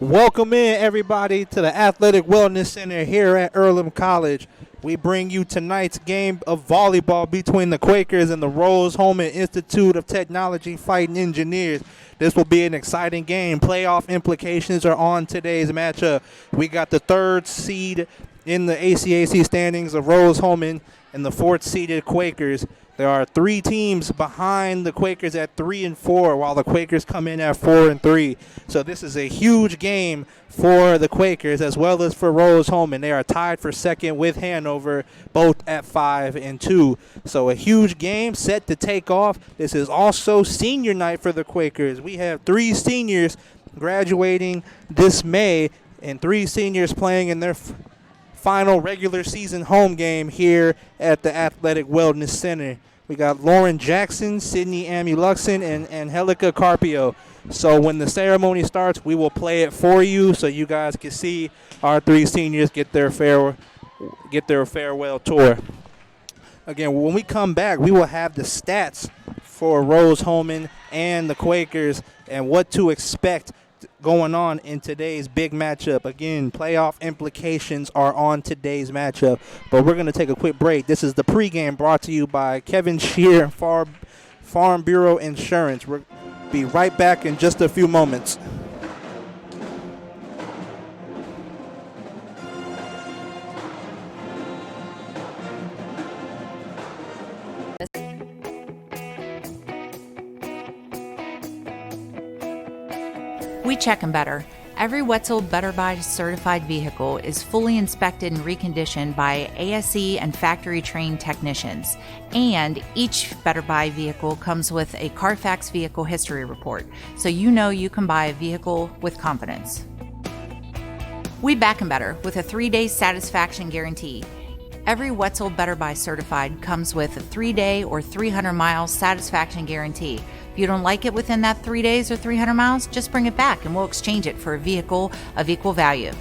Welcome in, everybody, to the Athletic Wellness Center here at Earlham College. We bring you tonight's game of volleyball between the Quakers and the Hulman Institute of Technology Fighting Engineers. This will be an exciting game. Playoff implications are on today's matchup. We got the third seed in the ACAC standings of Hulman and the fourth seeded Quakers. There are three teams behind the Quakers at 3 and 4, while the Quakers come in at 4 and 3. So this is a huge game for the Quakers as well as for Hulman. They are tied for second with Hanover, both at 5 and 2. So a huge game set to take off. This is also senior night for the Quakers. We have 3 seniors graduating this May and 3 seniors playing in their final regular season home game here at the Athletic Wellness Center. We got Lauren Jackson, Sydney Amuluxon, and Angelica Carpio. So when the ceremony starts, we will play it for you so you guys can see our 3 seniors get their farewell tour. Again, when we come back, we will have the stats for Hulman and the Quakers and what to expect going on in today's big matchup. Again, playoff implications are on today's matchup, but we're going to take a quick break. This is the pregame brought to you by Kevin Shear, Farm Bureau Insurance. We'll be right back in just a few moments. We check them better. Every Wetzel Better Buy certified vehicle is fully inspected and reconditioned by ASE and factory trained technicians. And each Better Buy vehicle comes with a Carfax vehicle history report, so you know you can buy a vehicle with confidence. We back 'em better with a 3-day satisfaction guarantee. Every Wetzel Better Buy certified comes with a 3-day or 300-mile satisfaction guarantee. If you don't like it within that 3 days or 300 miles, just bring it back and we'll exchange it for a vehicle of equal value.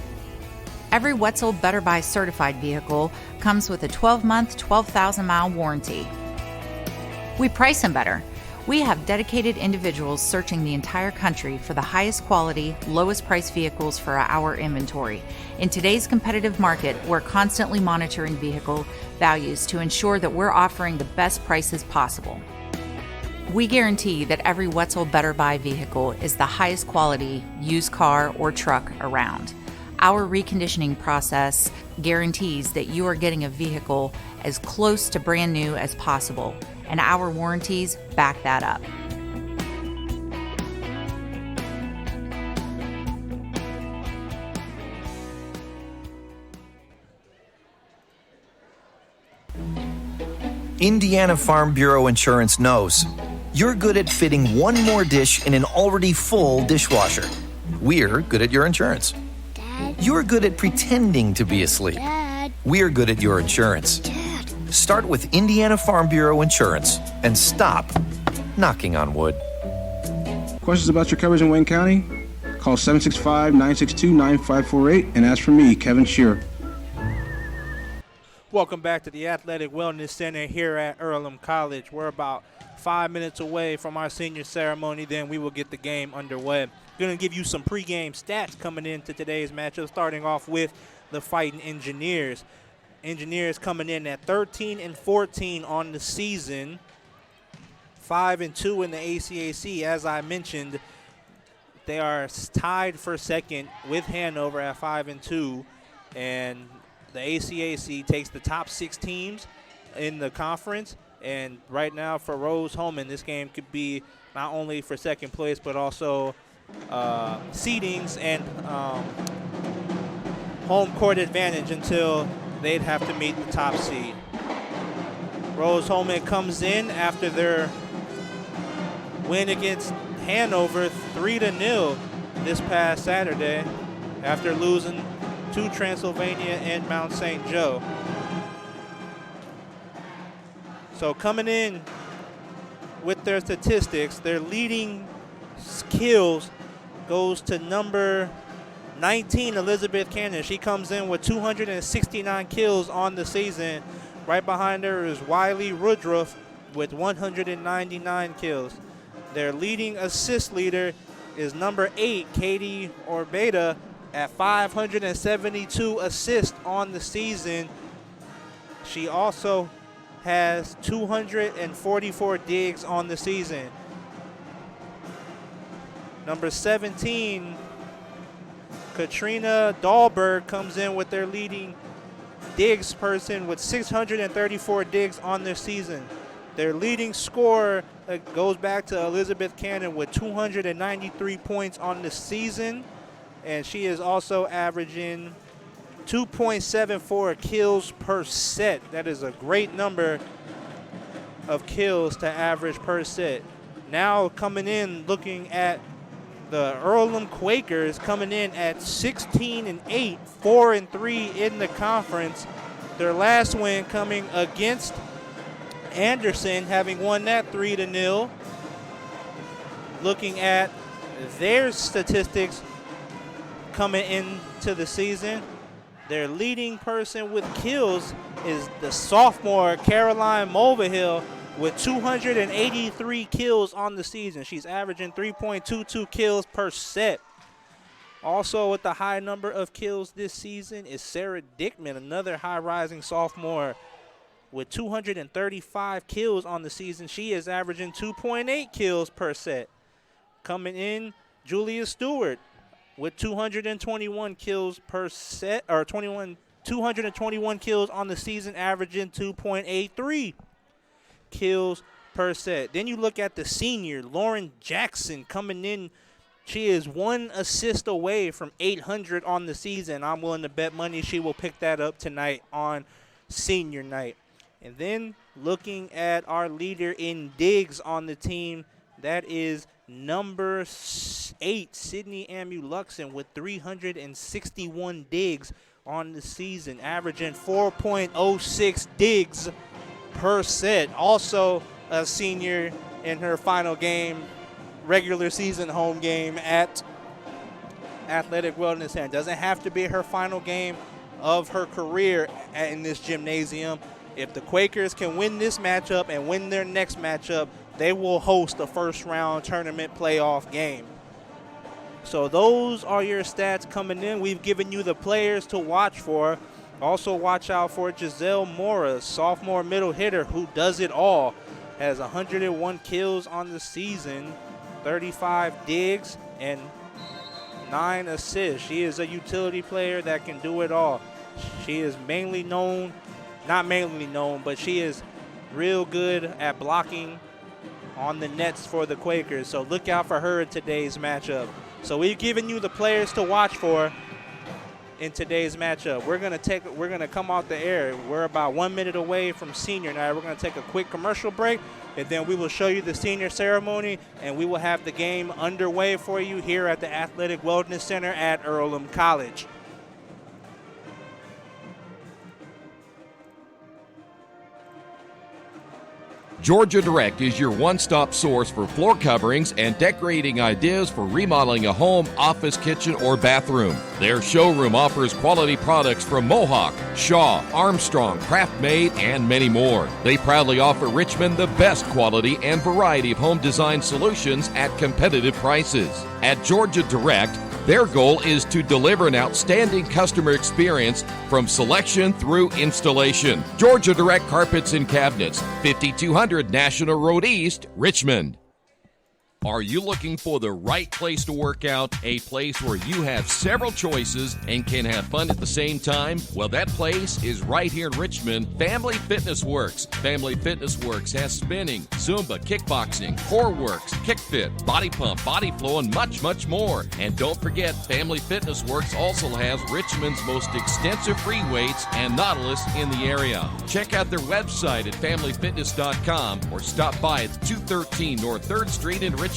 Every Wetzel Better Buy certified vehicle comes with a 12-month, 12,000-mile warranty. We price them better. We have dedicated individuals searching the entire country for the highest quality, lowest price vehicles for our inventory. In today's competitive market, we're constantly monitoring vehicle values to ensure that we're offering the best prices possible. We guarantee that every Wetzel Better Buy vehicle is the highest quality used car or truck around. Our reconditioning process guarantees that you are getting a vehicle as close to brand new as possible, and our warranties back that up. Indiana Farm Bureau Insurance knows you're good at fitting one more dish in an already full dishwasher. We're good at your insurance. Dad? You're good at pretending to be asleep. Dad? We're good at your insurance. Dad? Start with Indiana Farm Bureau Insurance and stop knocking on wood. Questions about your coverage in Wayne County? Call 765-962-9548 and ask for me, Kevin Shear. Welcome back to the Athletic Wellness Center here at Earlham College. We're about 5 minutes away from our senior ceremony, then we will get the game underway. Going to give you some pregame stats coming into today's matchup, starting off with the Fighting Engineers. Engineers coming in at 13 and 14 on the season, 5 and 2 in the ACAC. As I mentioned, they are tied for second with Hanover at 5 and 2, and the ACAC takes the top 6 teams in the conference. And right now for Hulman, this game could be not only for second place, but also seedings and home court advantage until they'd have to meet the top seed. Hulman comes in after their win against Hanover 3-0 this past Saturday after losing to Transylvania and Mount St. Joe. So coming in with their statistics, their leading kills goes to number 19, Elizabeth Cannon. She comes in with 269 kills on the season. Right behind her is Wiley Woodruff with 199 kills. Their leading assist leader is number 8, Katie Orbeta, at 572 assists on the season. She also has 244 digs on the season. Number 17, Katrina Dahlberg, comes in with their leading digs person with 634 digs on their season. Their leading scorer goes back to Elizabeth Cannon with 293 points on the season, and she is also averaging 2.74 kills per set. That is a great number of kills to average per set. Now coming in, looking at the Earlham Quakers, coming in at 16-8, 4-3 in the conference. Their last win coming against Anderson, having won that 3-0. Looking at their statistics coming into the season, their leading person with kills is the sophomore Caroline Mulvihill with 283 kills on the season. She's averaging 3.22 kills per set. Also with the high number of kills this season is Sarah Dickman, another high-rising sophomore with 235 kills on the season. She is averaging 2.8 kills per set. Coming in, Julia Stewart with 221 kills per set, or 221 kills on the season, averaging 2.83 kills per set. Then you look at the senior, Lauren Jackson, coming in. She is 1 assist away from 800 on the season. I'm willing to bet money she will pick that up tonight on senior night. And then looking at our leader in digs on the team, that is number 8, Sydney Amu-Luxon, with 361 digs on the season, averaging 4.06 digs per set. Also a senior in her final game, regular season home game at Athletic Wellness Center. Doesn't have to be her final game of her career in this gymnasium. If the Quakers can win this matchup and win their next matchup, they will host a first-round tournament playoff game. So those are your stats coming in. We've given you the players to watch for. Also watch out for Giselle Mora, sophomore middle hitter who does it all. Has 101 kills on the season, 35 digs, and 9 assists. She is a utility player that can do it all. She is not mainly known, but she is real good at blocking on the nets for the Quakers. So look out for her in today's matchup. So we've given you the players to watch for in today's matchup. We're gonna come out the air. We're about 1 minute away from senior night. We're gonna take a quick commercial break, and then we will show you the senior ceremony, and we will have the game underway for you here at the Athletic Wellness Center at Earlham College. Georgia Direct is your one-stop source for floor coverings and decorating ideas for remodeling a home, office, kitchen, or bathroom. Their showroom offers quality products from Mohawk, Shaw, Armstrong, Craft Made, and many more. They proudly offer Richmond the best quality and variety of home design solutions at competitive prices. At Georgia Direct, their goal is to deliver an outstanding customer experience from selection through installation. Georgia Direct Carpets and Cabinets, 5200 National Road East, Richmond. Are you looking for the right place to work out? A place where you have several choices and can have fun at the same time? Well, that place is right here in Richmond, Family Fitness Works. Family Fitness Works has spinning, Zumba, kickboxing, core works, kick fit, body pump, body flow, and much, much more. And don't forget, Family Fitness Works also has Richmond's most extensive free weights and Nautilus in the area. Check out their website at familyfitness.com or stop by at 213 North 3rd Street in Richmond.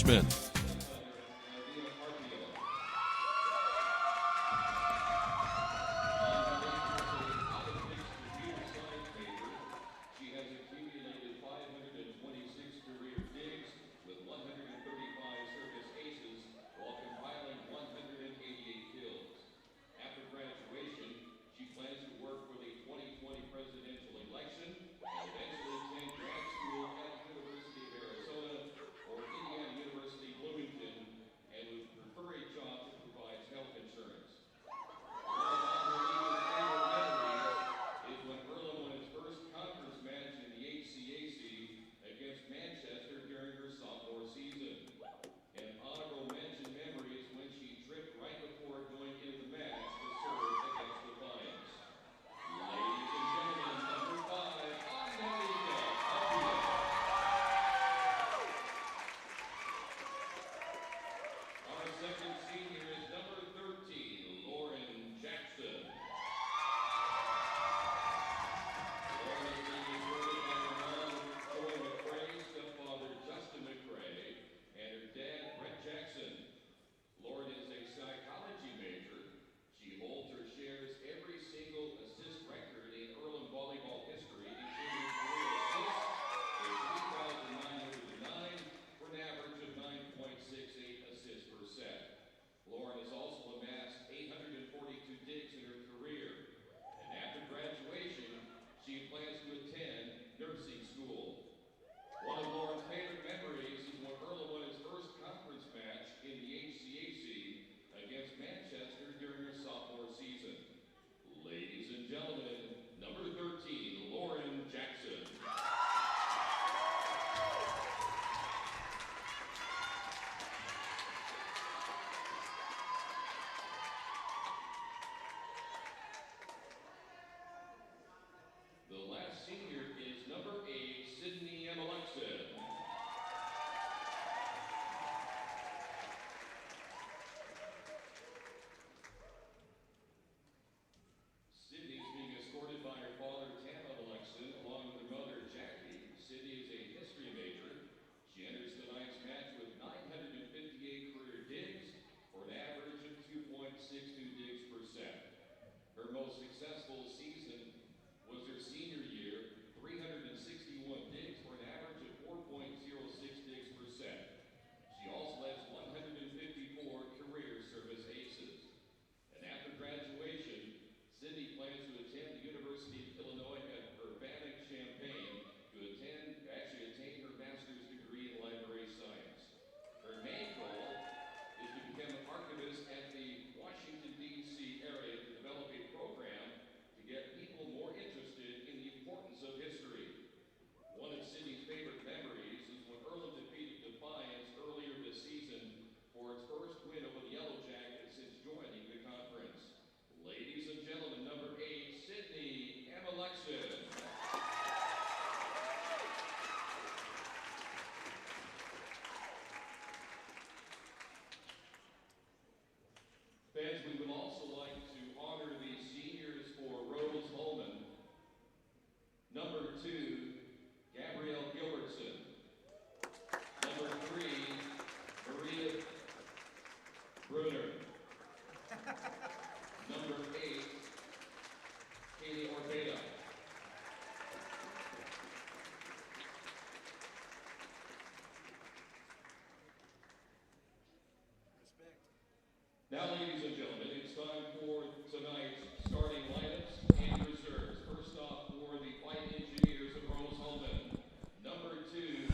Now, ladies and gentlemen, it's time for tonight's starting lineups and reserves. First off, for the White Engineers of Hulman, number 2.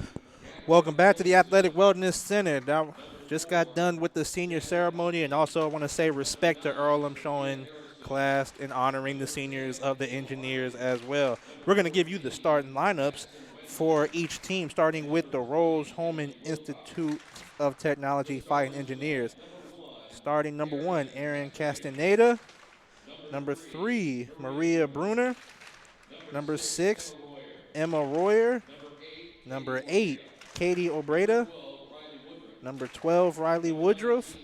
Welcome back to the Athletic Wellness Center. Now, just got done with the senior ceremony, and also I want to say respect to Earlham showing class and honoring the seniors of the Engineers as well. We're going to give you the starting lineups for each team, starting with the Rose-Hulman Institute of Technology Fighting Engineers. Starting number 1, Aaron Castaneda. Number 3, Maria Bruner. Number 6, Emma Royer. Number 8, Katie Obreda. Number 12, Riley Woodruff.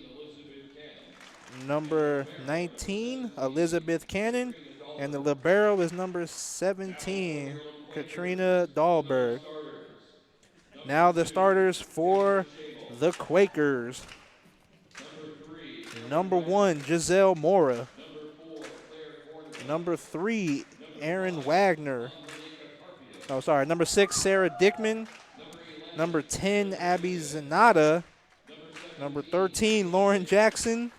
Number 19, Elizabeth Cannon. And the libero is number 17, Katrina Dahlberg. Now the starters for the Quakers. Number 1, Giselle Mora. Number 3, Aaron Wagner. Oh, sorry. Number 6, Sarah Dickman. Number 10, Abby Zanata. Number 13, Lauren Jackson.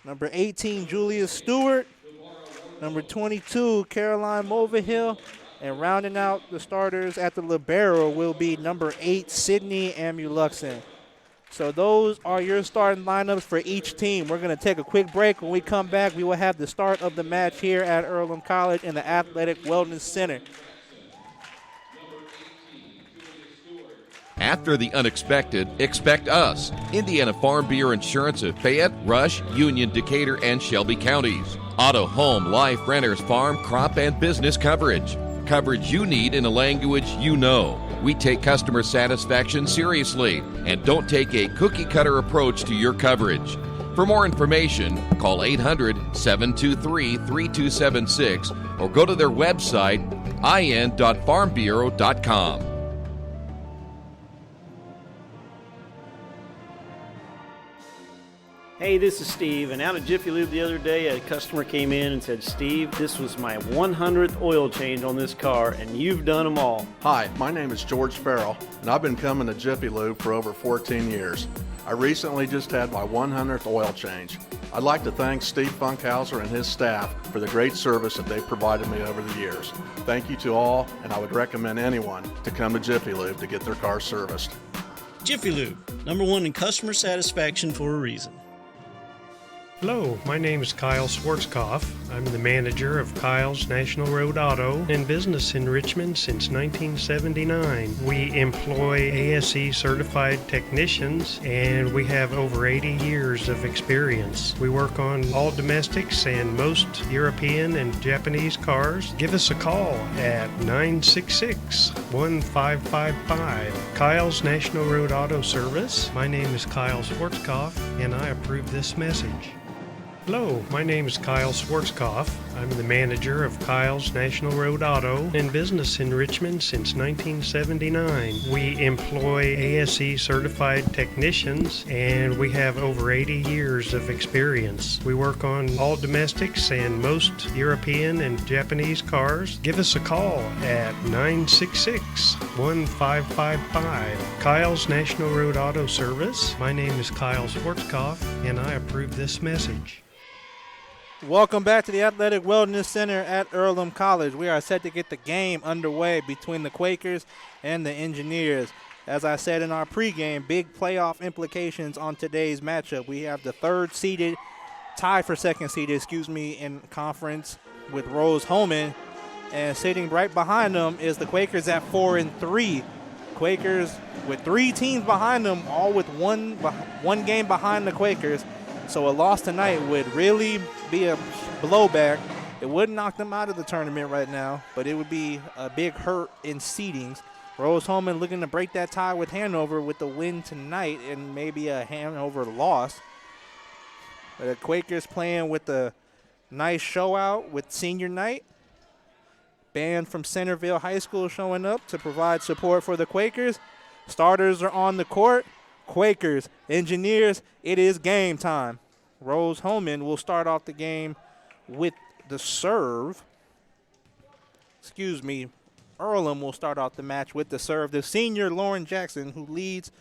Number 18, Julia Stewart. Number 22, Caroline Mulvihill. And rounding out the starters at the libero will be number 8, Sydney Amuluxen. So those are your starting lineups for each team. We're going to take a quick break. When we come back, we will have the start of the match here at Earlham College in the Athletic Wellness Center. After the unexpected, expect us. Indiana Farm Bureau Insurance of Fayette, Rush, Union, Decatur, and Shelby counties. Auto, home, life, renters, farm, crop, and business coverage. Coverage you need in a language you know. We take customer satisfaction seriously and don't take a cookie-cutter approach to your coverage. For more information, call 800-723-3276 or go to their website, in.farmbureau.com. Hey, this is Steve, and out at Jiffy Lube the other day, a customer came in and said, Steve, this was my 100th oil change on this car, and you've done them all. Hi, my name is George Farrell, and I've been coming to Jiffy Lube for over 14 years. I recently just had my 100th oil change. I'd like to thank Steve Funkhauser and his staff for the great service that they've provided me over the years. Thank you to all, and I would recommend anyone to come to Jiffy Lube to get their car serviced. Jiffy Lube, #1 in customer satisfaction for a reason. Hello, my name is Kyle Schwarzkopf. I'm the manager of Kyle's National Road Auto, in business in Richmond since 1979. We employ ASE certified technicians, and we have over 80 years of experience. We work on all domestics and most European and Japanese cars. Give us a call at 966-1555. Kyle's National Road Auto Service. My name is Kyle Schwarzkopf, and I approve this message. Hello, my name is Kyle Schwarzkopf. I'm the manager of Kyle's National Road Auto, in business in Richmond since 1979. We employ ASE certified technicians, and we have over 80 years of experience. We work on all domestics and most European and Japanese cars. Give us a call at 966-1555. Kyle's National Road Auto Service. My name is Kyle Schwarzkopf, and I approve this message. Welcome back to the Athletic Wellness Center at Earlham College. We are set to get the game underway between the Quakers and the Engineers. As I said in our pregame, big playoff implications on today's matchup. We have the tie for second seeded, in conference with Rose-Hulman, and sitting right behind them is the Quakers at 4-3. Quakers with 3 teams behind them, all with one game behind the Quakers. So a loss tonight would really be a blowback. It wouldn't knock them out of the tournament right now, but it would be a big hurt in seedings. Rose-Hulman looking to break that tie with Hanover with the win tonight and maybe a Hanover loss. The Quakers playing with a nice show out with senior night. Band from Centerville High School showing up to provide support for the Quakers. Starters are on the court. Quakers, Engineers, it is game time. Rose-Hulman will start off the game with the serve. Earlham will start off the match with the serve. The senior Lauren Jackson, who leads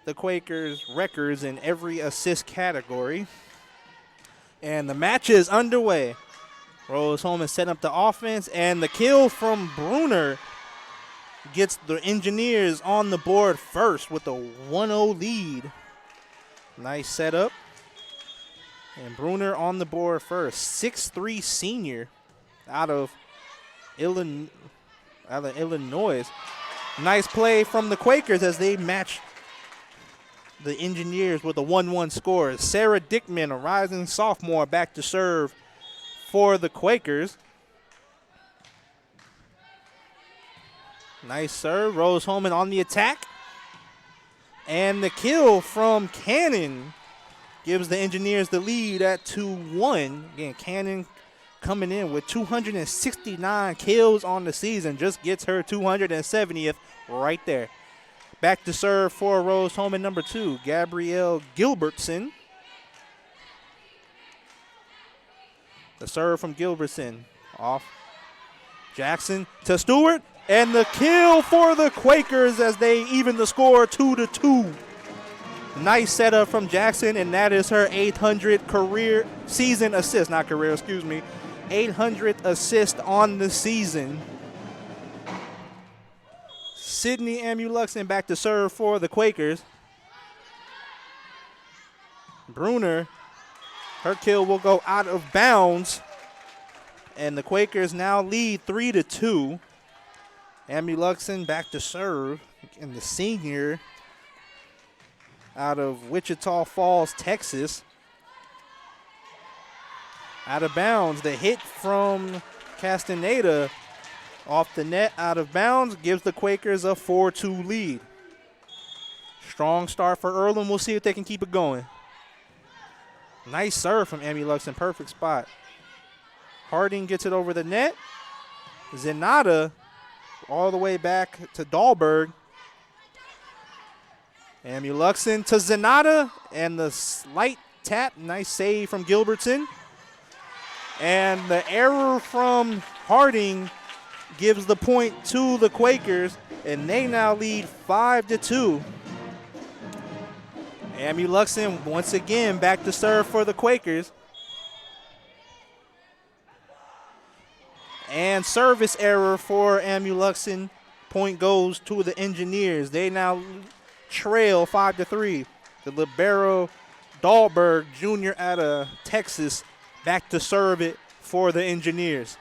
the Quakers records in every assist category. And the match is underway. Rose Holman setting up the offense, and the kill from Bruner gets the Engineers on the board first with a 1-0 lead. Nice setup. And Bruner on the board first. 6'3" senior out of Illinois. Nice play from the Quakers as they match the Engineers with a 1-1 score. Sarah Dickman, a rising sophomore, back to serve for the Quakers. Nice serve. Rose Holman on the attack. And the kill from Cannon gives the Engineers the lead at 2-1. Again, Cannon coming in with 269 kills on the season. Just gets her 270th right there. Back to serve for Rose Holman, number 2, Gabrielle Gilbertson. The serve from Gilbertson. Off. Jackson to Stewart. And the kill for the Quakers as they even the score 2-2. Nice setup from Jackson, and that is her 800th career season assist. Not career, excuse me. 800th assist on the season. Sydney Amuluxen back to serve for the Quakers. Bruner, her kill will go out of bounds. And the Quakers now lead 3-2. Amuluxen back to serve. And the senior out of Wichita Falls, Texas. Out of bounds. The hit from Castaneda off the net, out of bounds, gives the Quakers a 4-2 lead. Strong start for Earlham. We'll see if they can keep it going. Nice serve from Amuluxen, perfect spot. Harding gets it over the net. Zenata all the way back to Dahlberg. Amuluxen to Zenata, and the slight tap. Nice save from Gilbertson. And the error from Harding gives the point to the Quakers, and they now lead 5-2. Amuluxen once again back to serve for the Quakers. And service error for Amuluxen. Point goes to the Engineers. They now trail 5-3. The libero Dahlberg Jr. out of Texas back to serve it for the Engineers.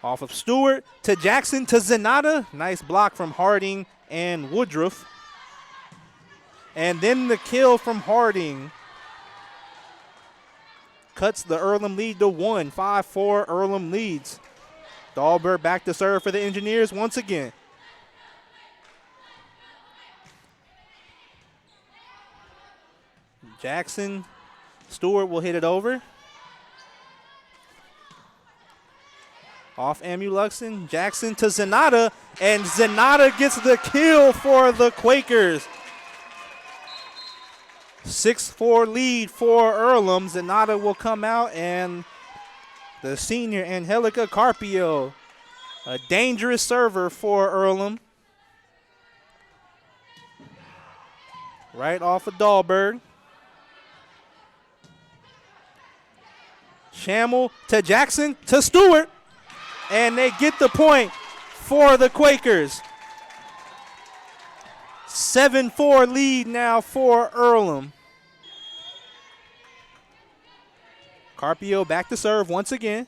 Off of Stewart to Jackson to Zenata. Nice block from Harding and Woodruff. And then the kill from Harding cuts the Earlham lead to 1. 5-4 Earlham leads. Dahlberg back to serve for the Engineers once again. Jackson. Stewart will hit it over. Off Amuluxen. Jackson to Zenata. And Zenata gets the kill for the Quakers. 6-4 lead for Earlham. Zenata will come out, and the senior Angelica Carpio, a dangerous server for Earlham. Right off of Dahlberg. Schammel to Jackson to Stewart. And they get the point for the Quakers. 7-4 lead now for Earlham. Carpio back to serve once again.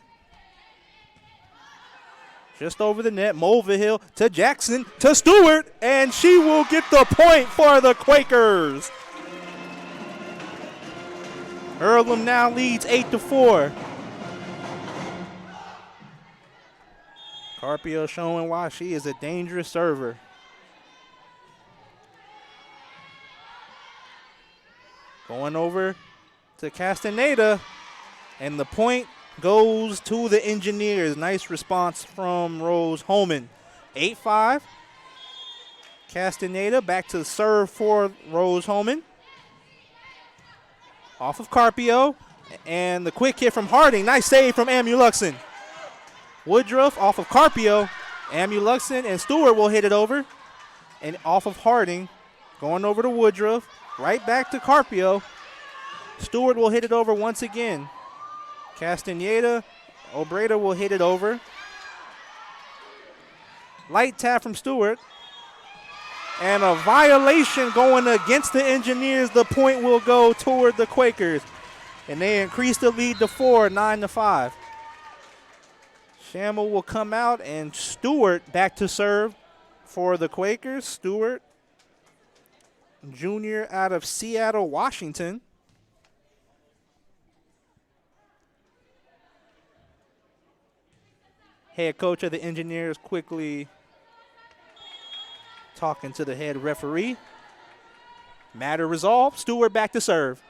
Just over the net. Mulvihill to Jackson to Stewart. And she will get the point for the Quakers. Earlham now leads 8-4. Carpio showing why she is a dangerous server. Going over to Castaneda. And the point goes to the Engineers. Nice response from Rose Holman. 8-5. Castaneda back to serve for Rose Holman. Off of Carpio. And the quick hit from Harding. Nice save from Amuluxen. Woodruff off of Carpio. Amuluxen and Stewart will hit it over. And off of Harding. Going over to Woodruff. Right back to Carpio. Stewart will hit it over once again. Castaneda, Obreda will hit it over. Light tap from Stewart. And a violation going against the Engineers. The point will go toward the Quakers. And they increase the lead to 4, 9-5. Shamel will come out, and Stewart back to serve for the Quakers. Stewart, junior out of Seattle, Washington. Head coach of the Engineers quickly talking to the head referee. Matter resolved. Stewart back to serve.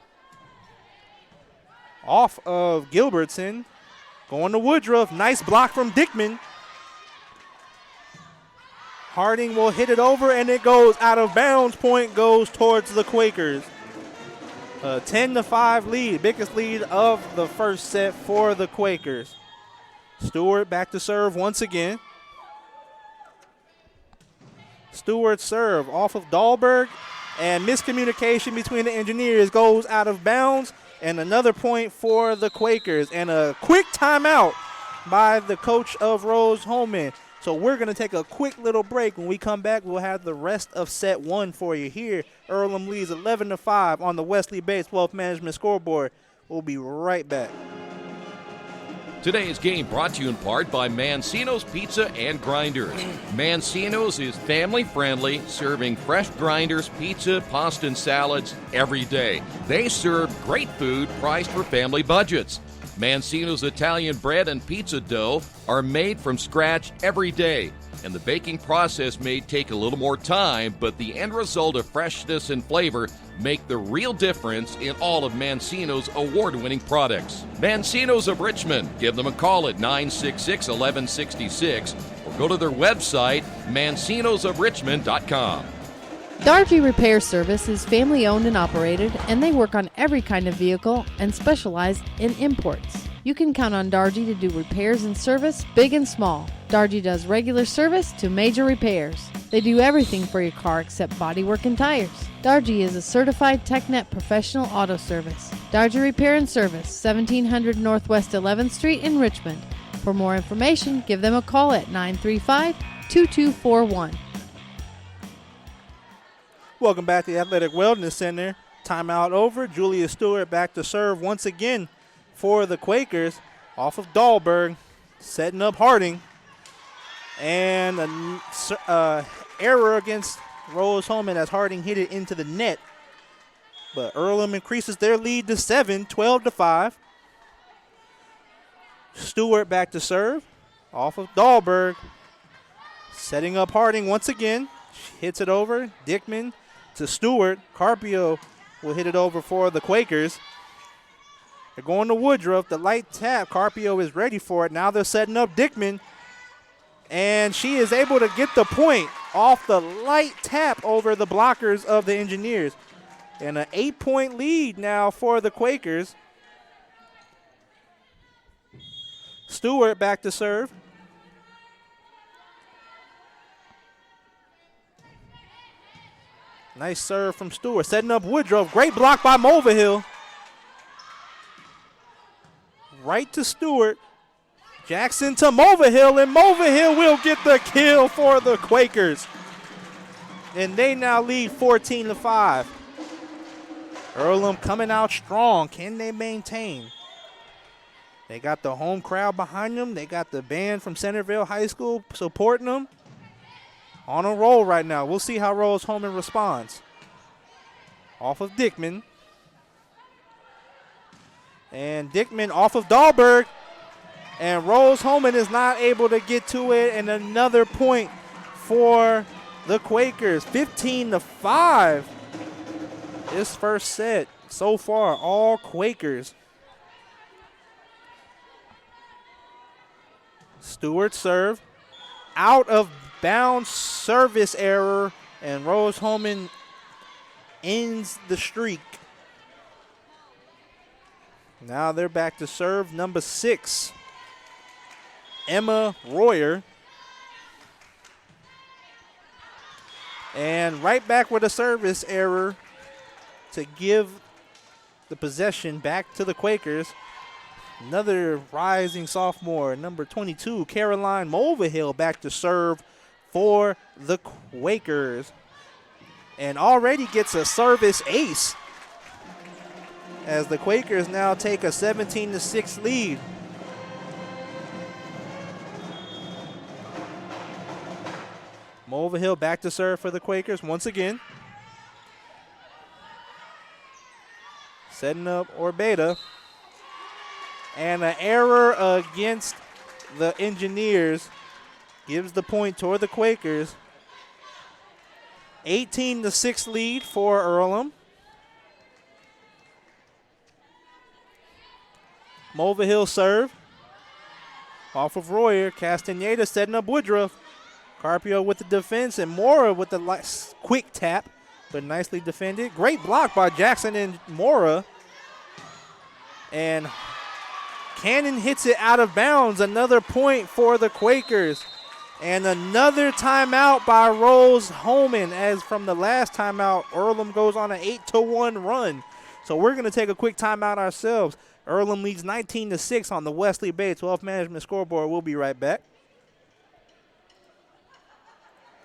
Off of Gilbertson. Going to Woodruff. Nice block from Dickman. Harding will hit it over, and it goes out of bounds. Point goes towards the Quakers. A 10-5 lead. Biggest lead of the first set for the Quakers. Stewart back to serve once again. Stewart serve off of Dahlberg, and miscommunication between the Engineers goes out of bounds, and another point for the Quakers, and a quick timeout by the coach of Rose Holman. So we're going to take a quick little break. When we come back, we'll have the rest of set 1 for you here. Earlham leads 11-5 on the Wesley Bates Wealth Management scoreboard. We'll be right back. Today's game brought to you in part by Mancino's Pizza and Grinders. Mancino's is family-friendly, serving fresh grinders, pizza, pasta, and salads every day. They serve great food priced for family budgets. Mancino's Italian bread and pizza dough are made from scratch every day, and the baking process may take a little more time, but the end result of freshness and flavor make the real difference in all of Mancino's award-winning products. Mancino's of Richmond. Give them a call at 966-1166 or go to their website, mancinosofrichmond.com. Dargy Repair Service is family-owned and operated, and they work on every kind of vehicle and specialize in imports. You can count on Dargy to do repairs and service, big and small. Dargy does regular service to major repairs. They do everything for your car except bodywork and tires. Dargy is a certified TechNet professional auto service. Dargy Repair and Service, 1700 Northwest 11th Street in Richmond. For more information, give them a call at 935-2241. Welcome back to the Athletic Wellness Center. Timeout over. Julia Stewart back to serve once again for the Quakers off of Dahlberg, setting up Harding. And an error against Rose Holman as Harding hit it into the net. But Earlham increases their lead to 7, 12-5. Stewart back to serve off of Dahlberg, setting up Harding once again. She hits it over. Dickman to Stewart. Carpio will hit it over for the Quakers. They're going to Woodruff. The light tap. Carpio is ready for it. Now they're setting up Dickman. And she is able to get the point off the light tap over the blockers of the Engineers. And an 8-point lead now for the Quakers. Stewart back to serve. Nice serve from Stewart. Setting up Woodruff. Great block by Mulvihill. Right to Stewart. Jackson to Mulvihill, and Mulvihill will get the kill for the Quakers. And they now lead 14-5. Earlham coming out strong. Can they maintain? They got the home crowd behind them. They got the band from Centerville High School supporting them. On a roll right now. We'll see how Rose Holman responds. Off of Dickman. And Dickman off of Dahlberg. And Rose Holman is not able to get to it. And another point for the Quakers. 15-5. This first set so far, all Quakers. Stewart serve. Out of bounds service error. And Rose Holman ends the streak. Now they're back to serve number 6. Emma Royer. And right back with a service error to give the possession back to the Quakers. Another rising sophomore, number 22, Caroline Mulvihill, back to serve for the Quakers. And already gets a service ace as the Quakers now take a 17-6 lead. Mulvihill back to serve for the Quakers once again. Setting up Orbeta. And an error against the Engineers gives the point toward the Quakers. 18-6 lead for Earlham. Mulvihill serve. Off of Royer. Castaneda setting up Woodruff. Carpio with the defense and Mora with the quick tap, but nicely defended. Great block by Jackson and Mora. And Cannon hits it out of bounds. Another point for the Quakers. And another timeout by Rose Hulman, as from the last timeout, Earlham goes on an 8-1 run. So we're going to take a quick timeout ourselves. Earlham leads 19-6 on the Wesley Bay 12 Management scoreboard. We'll be right back.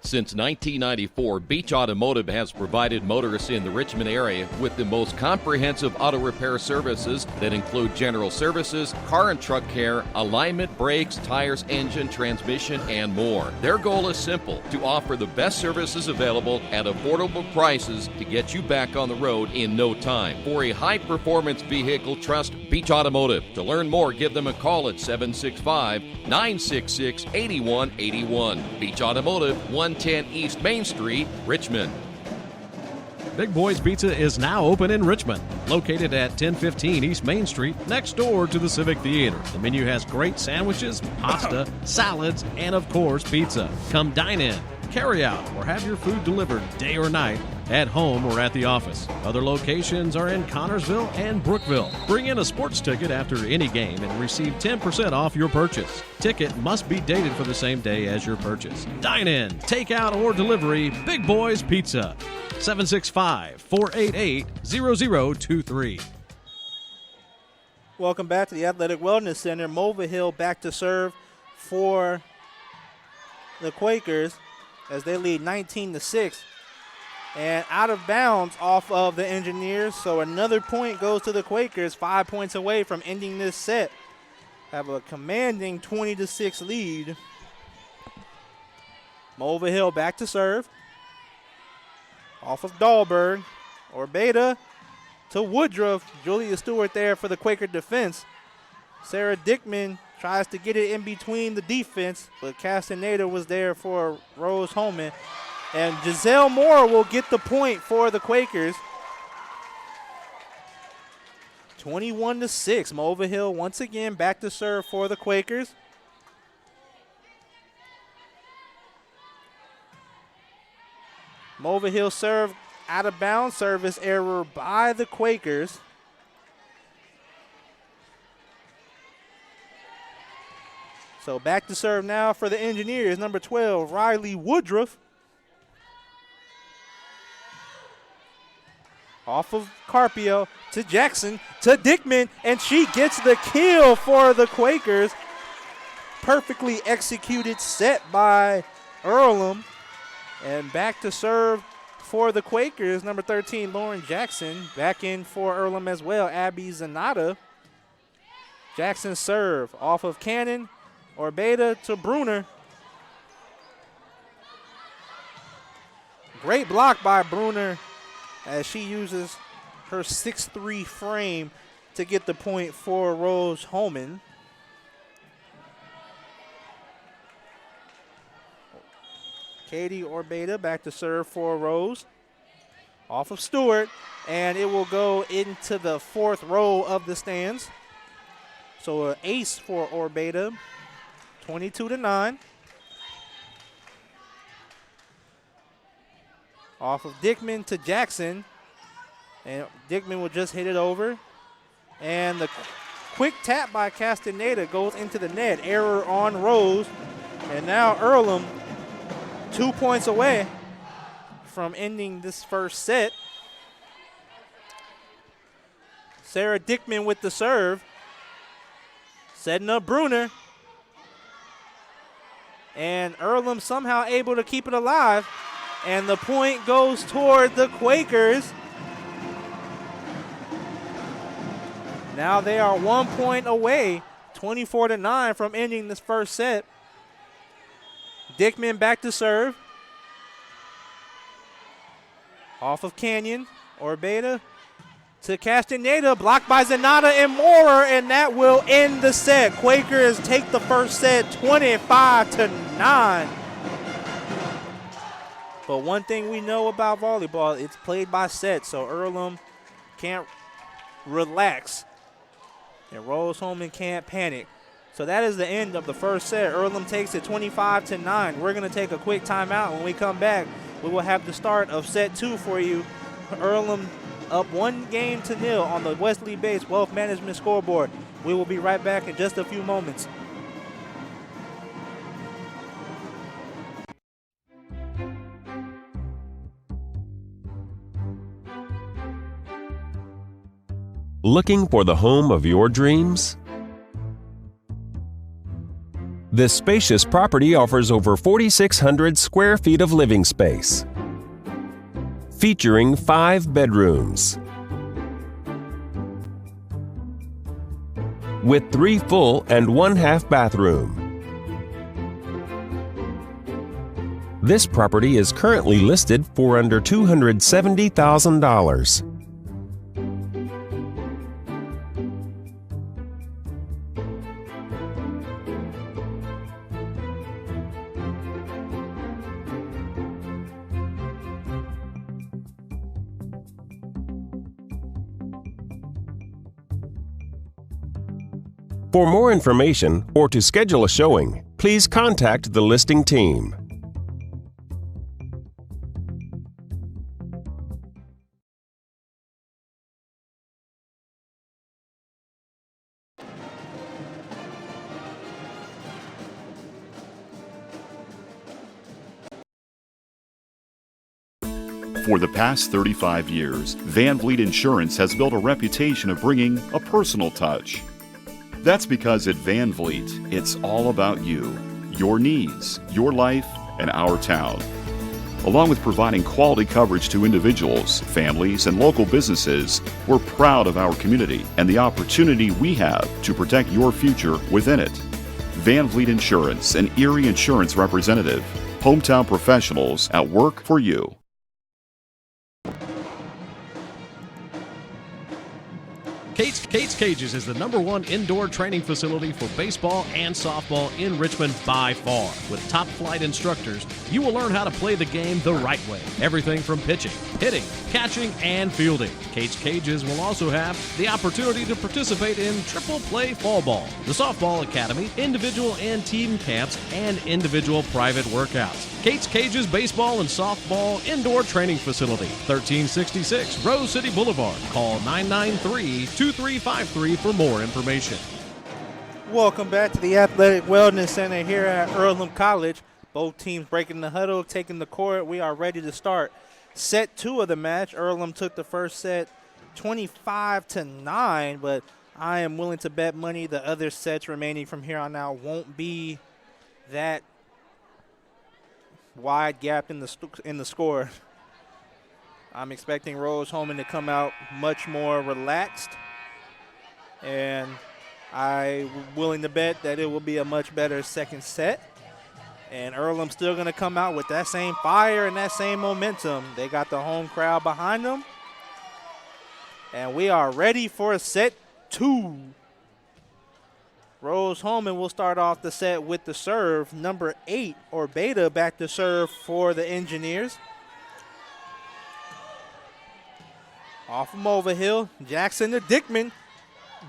Since 1994, Beach Automotive has provided motorists in the Richmond area with the most comprehensive auto repair services that include general services, car and truck care, alignment, brakes, tires, engine, transmission, and more. Their goal is simple: to offer the best services available at affordable prices to get you back on the road in no time. For a high-performance vehicle, trust Beach Automotive. To learn more, give them a call at 765-966-8181. Beach Automotive, 110 East Main Street, Richmond. Big Boys Pizza is now open in Richmond, located at 1015 East Main Street, next door to the Civic Theater. The menu has great sandwiches, pasta, salads, and of course, pizza. Come dine in, carry out, or have your food delivered day or night, at home or at the office. Other locations are in Connorsville and Brookville. Bring in a sports ticket after any game and receive 10% off your purchase. Ticket must be dated for the same day as your purchase. Dine in, take out, or delivery, Big Boys Pizza. 765-488-0023. Welcome back to the Athletic Wellness Center. Mulvihill back to serve for the Quakers as they lead 19-6. And out of bounds off of the Engineers. So another point goes to the Quakers, 5 points away from ending this set. Have a commanding 20-6 lead. Mulvihill back to serve. Off of Dahlberg. Orbeta to Woodruff. Julia Stewart there for the Quaker defense. Sarah Dickman tries to get it in between the defense, but Castaneda was there for Rose Holman. And Giselle Moore will get the point for the Quakers. 21-6. Mulvihill once again back to serve for the Quakers. Mulvihill serve out of bounds, service error by the Quakers. So back to serve now for the Engineers, number 12, Riley Woodruff. Off of Carpio to Jackson to Dickman, and she gets the kill for the Quakers. Perfectly executed set by Earlham. And back to serve for the Quakers, number 13, Lauren Jackson. Back in for Earlham as well, Abby Zanata. Jackson serve off of Cannon, Orbeta to Bruner. Great block by Bruner as she uses her 6'3" frame to get the point for Rose Holman. Katie Orbeta back to serve for Rose. Off of Stewart, and it will go into the fourth row of the stands. So an ace for Orbeta, 22-9. Off of Dickman to Jackson, and Dickman will just hit it over. And the quick tap by Castaneda goes into the net. Error on Rose, and now Earlham 2 points away from ending this first set. Sarah Dickman with the serve. Setting up Bruner. And Earlham somehow able to keep it alive. And the point goes toward the Quakers. Now they are 1 point away, 24-9 from ending this first set. Dickman back to serve. Off of Canyon, Orbeta to Castaneda, blocked by Zanata and Moorer, and that will end the set. Quakers take the first set 25-9. But one thing we know about volleyball, it's played by sets, so Earlham can't relax. And Rose-Hulman can't panic. So that is the end of the first set. Earlham takes it 25-9. We're going to take a quick timeout. When we come back, we will have the start of set 2 for you. Earlham up 1-0 on the Wesley-based Wealth Management scoreboard. We will be right back in just a few moments. Looking for the home of your dreams? This spacious property offers over 4,600 square feet of living space, featuring 5 bedrooms, with 3 full and 1 half bathroom. This property is currently listed for under $270,000. For more information or to schedule a showing, please contact the listing team. For the past 35 years, Van Vliet Insurance has built a reputation of bringing a personal touch. That's because at Van Vliet, it's all about you, your needs, your life, and our town. Along with providing quality coverage to individuals, families, and local businesses, we're proud of our community and the opportunity we have to protect your future within it. Van Vliet Insurance, an Erie Insurance representative. Hometown professionals at work for you. Kate's Cages is the #1 indoor training facility for baseball and softball in Richmond by far. With top flight instructors, you will learn how to play the game the right way. Everything from pitching, hitting, catching, and fielding. Kate's Cages will also have the opportunity to participate in triple play fall ball, the softball academy, individual and team camps, and individual private workouts. Kate's Cages Baseball and Softball Indoor Training Facility, 1366 Rose City Boulevard. Call 993-2353 for more information. Welcome back to the Athletic Wellness Center here at Earlham College. Both teams breaking the huddle, taking the court. We are ready to start set 2 of the match. Earlham took the first set 25-9, but I am willing to bet money the other sets remaining from here on out won't be that wide gap in the score. I'm expecting Rose-Hulman to come out much more relaxed, and I'm willing to bet that it will be a much better second set. And Earlham's still going to come out with that same fire and that same momentum. They got the home crowd behind them. And we are ready for set 2. Rose-Hulman will start off the set with the serve. Number 8, Orbeta, back to serve for the Engineers. Off from Overhill, Jackson to Dickman.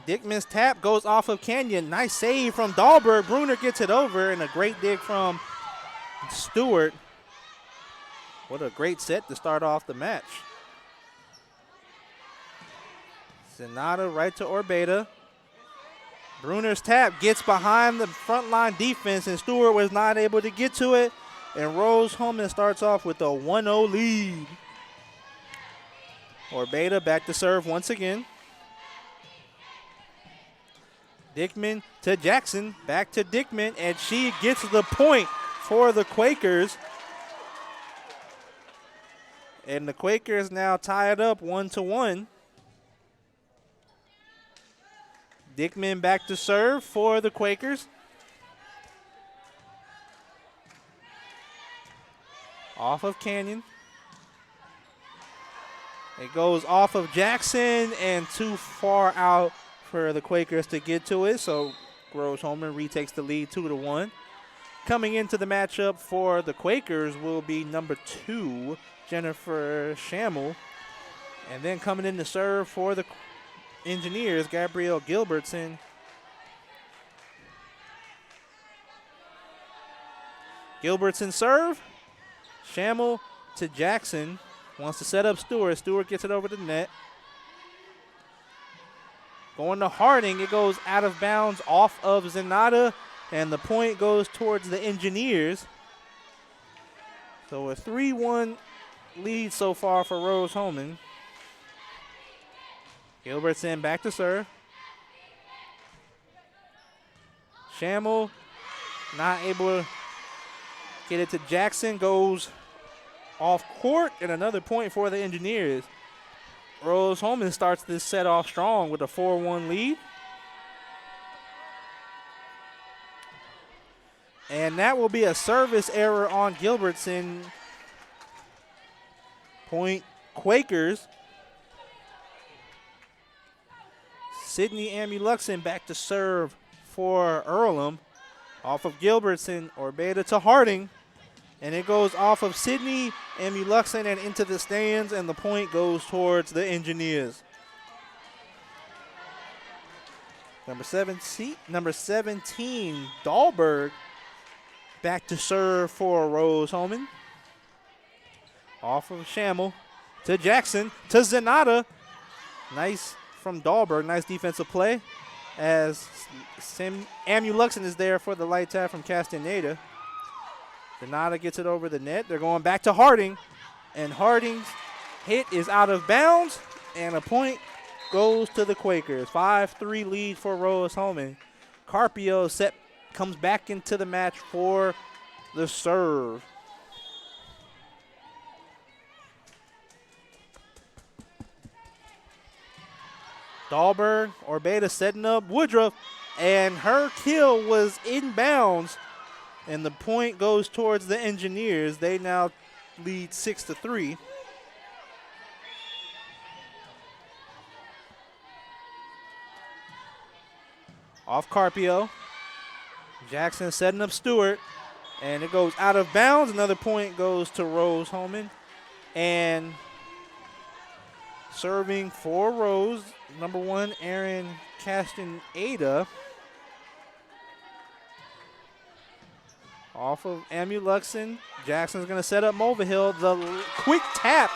Dickman's tap goes off of Canyon. Nice save from Dahlberg. Bruner gets it over, and a great dig from Stewart. What a great set to start off the match. Zanata right to Orbeta. Bruner's tap gets behind the front line defense, and Stewart was not able to get to it. And Rose-Hulman starts off with a 1-0 lead. Orbeta back to serve once again. Dickman to Jackson, back to Dickman, and she gets the point for the Quakers. And the Quakers now tie it up 1-1. Dickman back to serve for the Quakers. Off of Canyon. It goes off of Jackson and too far out for the Quakers to get to it. So Rose-Hulman retakes the lead 2-1. Coming into the matchup for the Quakers will be number 2, Jennifer Schammel. And then coming in to serve for the Engineers, Gabrielle Gilbertson. Gilbertson serve. Schammel to Jackson. Wants to set up Stewart. Stewart gets it over the net. Going to Harding. It goes out of bounds off of Zenata, and the point goes towards the Engineers. So a 3-1 lead so far for Rose-Hulman. Gilbertson back to serve. Schammel not able to get it to Jackson. Goes off court, and another point for the Engineers. Rose-Hulman starts this set off strong with a 4-1 lead. And that will be a service error on Gilbertson. Point Quakers. Sydney Amuluxon back to serve for Earlham. Off of Gilbertson, Orbeta to Harding. And it goes off of Sydney Amuluxon and into the stands, and the point goes towards the Engineers. Number 17, Dahlberg back to serve for Rose-Hulman. Off of Schammel to Jackson to Zenata. Nice from Dahlberg, nice defensive play as Amuluxon is there for the light tap from Castaneda. Zenata gets it over the net. They're going back to Harding, and Harding's hit is out of bounds, and a point goes to the Quakers. 5-3 lead for Rose-Hulman. Carpio comes back into the match for the serve. Dahlberg, Orbeta setting up Woodruff, and her kill was inbounds, and the point goes towards the Engineers. They now lead 6-3. Off Carpio. Jackson setting up Stewart, and it goes out of bounds. Another point goes to Rose-Hulman. And serving for Rose, number 1, Aaron Castaneda. Off of Amuluxon. Jackson's going to set up Mulvihill. The quick tap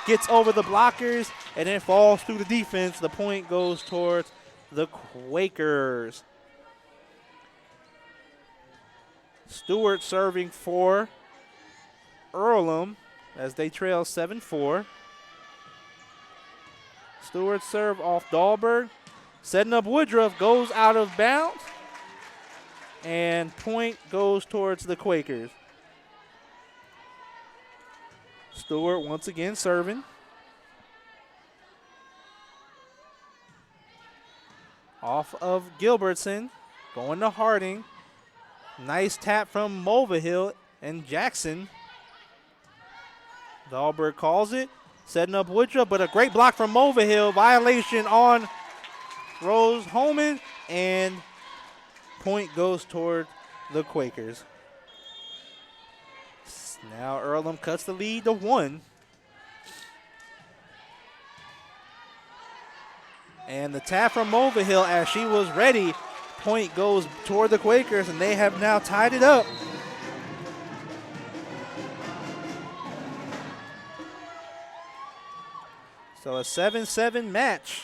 gets over the blockers and then falls through the defense. The point goes towards the Quakers. Stewart serving for Earlham as they trail 7-4. Stewart serve off Dahlberg. Setting up Woodruff, goes out of bounds. And point goes towards the Quakers. Stewart once again serving. Off of Gilbertson, going to Harding. Nice tap from Mulvihill and Jackson. Dahlberg calls it, setting up Woodruff, but a great block from Mulvihill. Violation on Rose-Hulman, and point goes toward the Quakers. Now Earlham cuts the lead to 1. And the tap from Mulvihill as she was ready. Point goes toward the Quakers, and they have now tied it up. So a 7-7 match.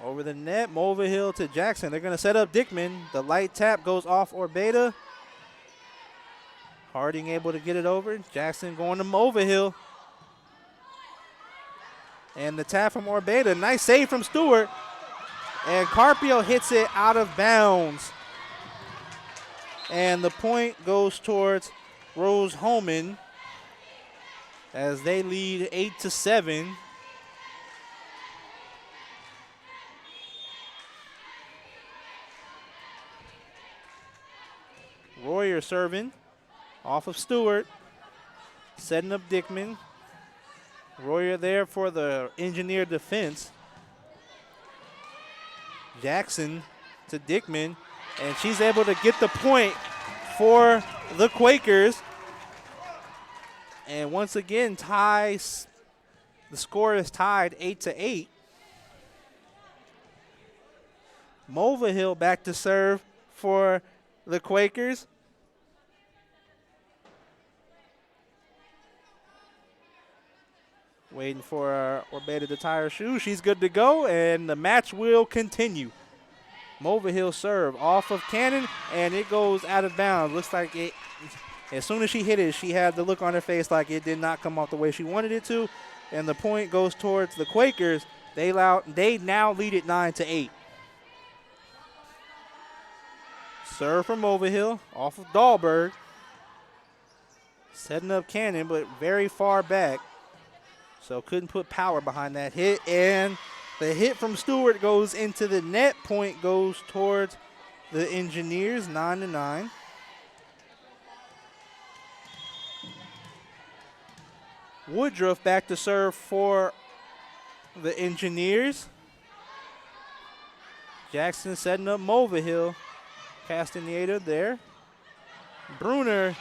Over the net, Mulvihill to Jackson. They're going to set up Dickman. The light tap goes off Orbeta. Harding able to get it over. Jackson going to Mulvihill. And the tap from Orbeta. Nice save from Stewart. And Carpio hits it out of bounds. And the point goes towards Rose Hulman as they lead 8-7. Royer serving off of Stewart, setting up Dickman. Royer there for the engineer defense. Jackson to Dickman, and she's able to get the point for the Quakers. And once again, ties. The score is tied 8-8. Mulvihill back to serve for the Quakers. Waiting for Orbeta to tie her shoe. She's good to go, and the match will continue. Mulvihill serve off of Cannon, and it goes out of bounds. Looks like it, as soon as she hit it, she had the look on her face like it did not come off the way she wanted it to, and the point goes towards the Quakers. They now lead it 9-8. Serve from Mulvihill off of Dahlberg. Setting up Cannon, but very far back. So couldn't put power behind that hit. And the hit from Stewart goes into the net. Point goes towards the Engineers, 9-9. Woodruff back to serve for the Engineers. Jackson setting up Mulvihill. Castaneda there. Bruner.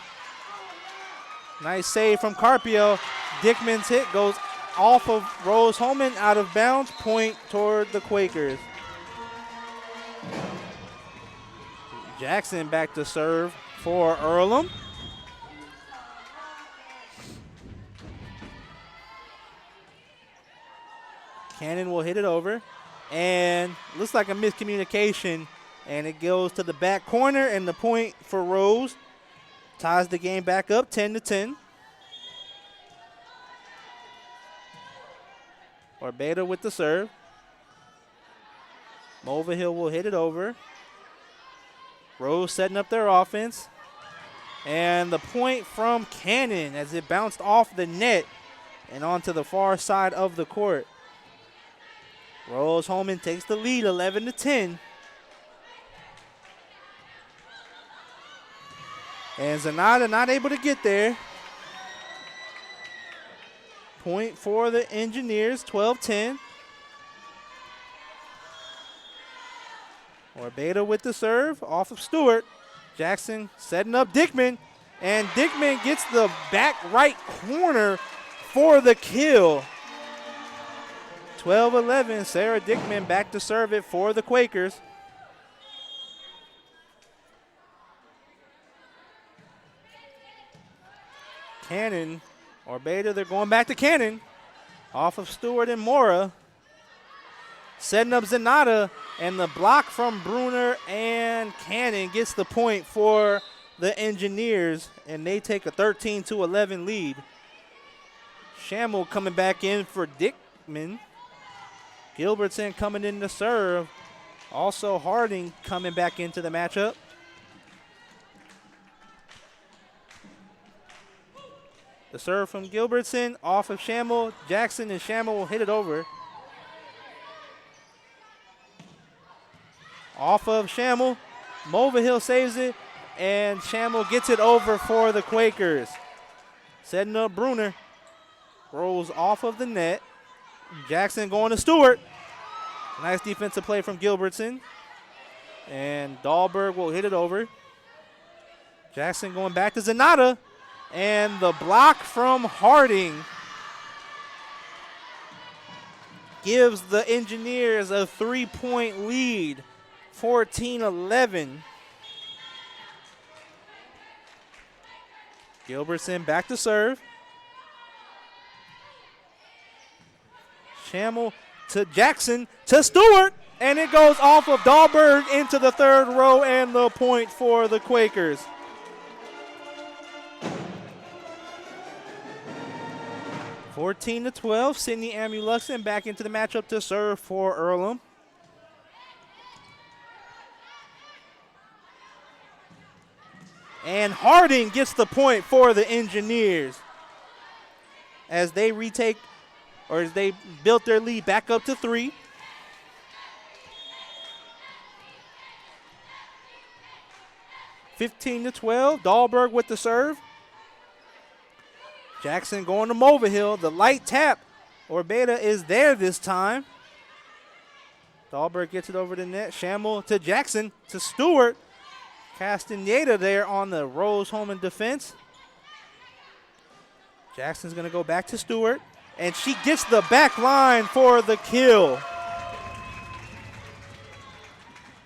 Nice save from Carpio. Dickman's hit goes off of Rose Hulman, out of bounds. Point toward the Quakers. Jackson back to serve for Earlham. Cannon will hit it over. And looks like a miscommunication. And it goes to the back corner, and the point for Rose ties the game back up 10-10. Orbeta with the serve. Mulvihill will hit it over. Rose setting up their offense. And the point from Cannon as it bounced off the net and onto the far side of the court. Rose Hulman takes the lead 11-10. And Zanata not able to get there. Point for the Engineers, 12-10. Orbeta with the serve off of Stewart. Jackson setting up Dickman. And Dickman gets the back right corner for the kill. 12-11, Sarah Dickman back to serve it for the Quakers. Cannon, Orbeta, they're going back to Cannon. Off of Stewart and Mora. Setting up Zanata, and the block from Bruner and Cannon gets the point for the Engineers, and they take a 13-11 lead. Shamel coming back in for Dickman. Gilbertson coming in to serve. Also Harding coming back into the matchup. The serve from Gilbertson off of Shamel. Jackson, and Shamel will hit it over. Off of Shamel. Mulvihill saves it, and Shamel gets it over for the Quakers. Setting up Bruner. Rolls off of the net. Jackson going to Stewart. Nice defensive play from Gilbertson. And Dahlberg will hit it over. Jackson going back to Zanata. And the block from Harding gives the Engineers a 3-point lead, 14-11. Gilbertson back to serve. Shamel to Jackson to Stewart, and it goes off of Dahlberg into the third row, and the point for the Quakers. 14-12, Sydney Amuluxen back into the matchup to serve for Earlham. And Harding gets the point for the Engineers as they retake, or as they built their lead back up to 3. (15-12), Dahlberg with the serve. Jackson going to Mulvihill. The light tap. Orbeta is there this time. Dahlberg gets it over the net. Shamel to Jackson to Stewart. Castaneda there on the Rose-Hulman defense. Jackson's going to go back to Stewart. And she gets the back line for the kill.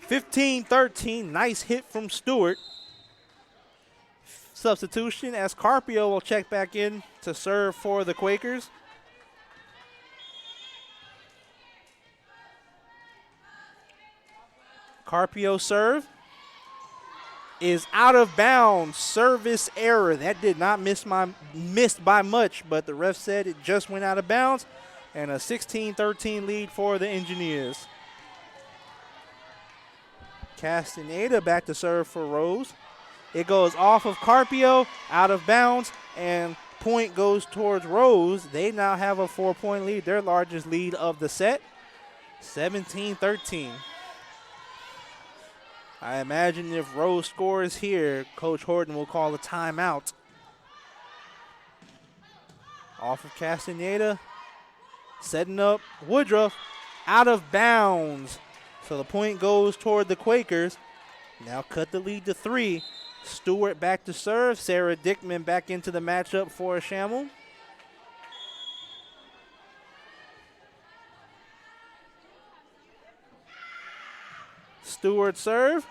15-13. Nice hit from Stewart. Substitution as Carpio will check back in to serve for the Quakers. Carpio serve is out of bounds. Service error. That did not missed by much, but the ref said it just went out of bounds. And a 16-13 lead for the Engineers. Castaneda back to serve for Rose. It goes off of Carpio, out of bounds, and point goes towards Rose. They now have a 4-point lead, their largest lead of the set, 17-13. I imagine if Rose scores here, Coach Horton will call a timeout. Off of Castaneda, setting up Woodruff, out of bounds. So the point goes toward the Quakers. Now cut the lead to 3. Stewart back to serve. Sarah Dickman back into the matchup for Shamel. Stewart serve.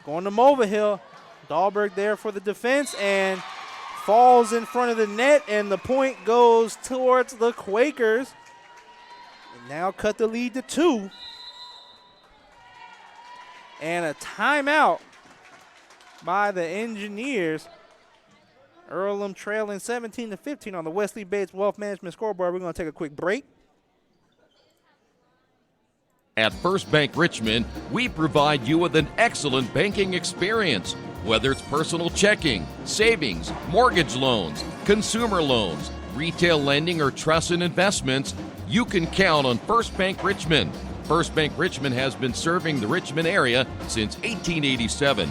Going to Mulvihill. Dahlberg there for the defense and falls in front of the net, and the point goes towards the Quakers. And now cut the lead to 2. And a timeout by the Engineers. Earlham trailing 17-15 on the Wesley Bates Wealth Management scoreboard. We're going to take a quick break. At First Bank Richmond, we provide you with an excellent banking experience. Whether it's personal checking, savings, mortgage loans, consumer loans, retail lending, or trust and investments, you can count on First Bank Richmond. First Bank Richmond has been serving the Richmond area since 1887.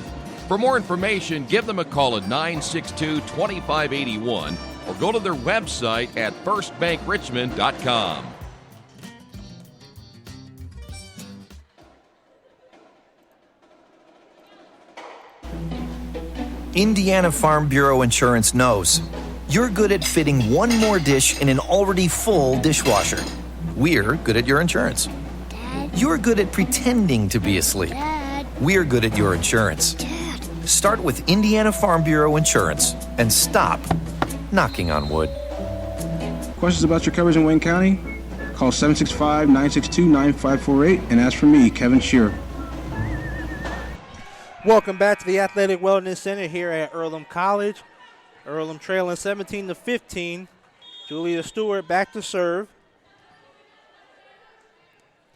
For more information, give them a call at 962-2581 or go to their website at firstbankrichmond.com. Indiana Farm Bureau Insurance knows you're good at fitting one more dish in an already full dishwasher. We're good at your insurance. You're good at pretending to be asleep. We're good at your insurance. Start with Indiana Farm Bureau Insurance and stop knocking on wood. Questions about your coverage in Wayne County? Call 765-962-9548 and ask for me, Kevin Shearer. Welcome back to the Athletic Wellness Center here at Earlham College. Earlham trailing 17-15. Julia Stewart back to serve.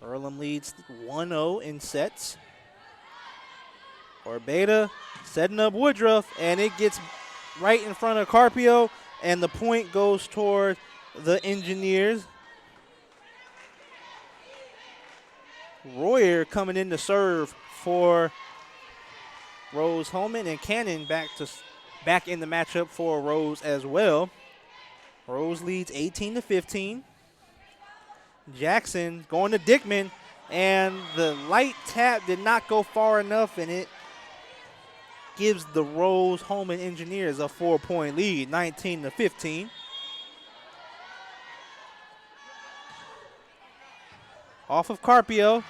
Earlham leads 1-0 in sets. Orbeta setting up Woodruff, and it gets right in front of Carpio, and the point goes toward the Engineers. Royer coming in to serve for Rose Hulman, and Cannon back in the matchup for Rose as well. Rose leads 18-15. Jackson going to Dickman, and the light tap did not go far enough, and it gives the Rose Hulman Engineers a 4-point lead, 19-15. Off of Carpio,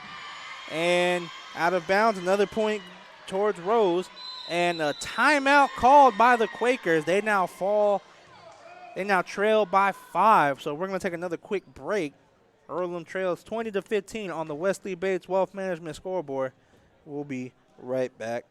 and out of bounds, another point towards Rose, and a timeout called by the Quakers. They now trail by 5, so we're going to take another quick break. Earlham trails 20-15 on the Wesley Bates Wealth Management scoreboard. We'll be right back.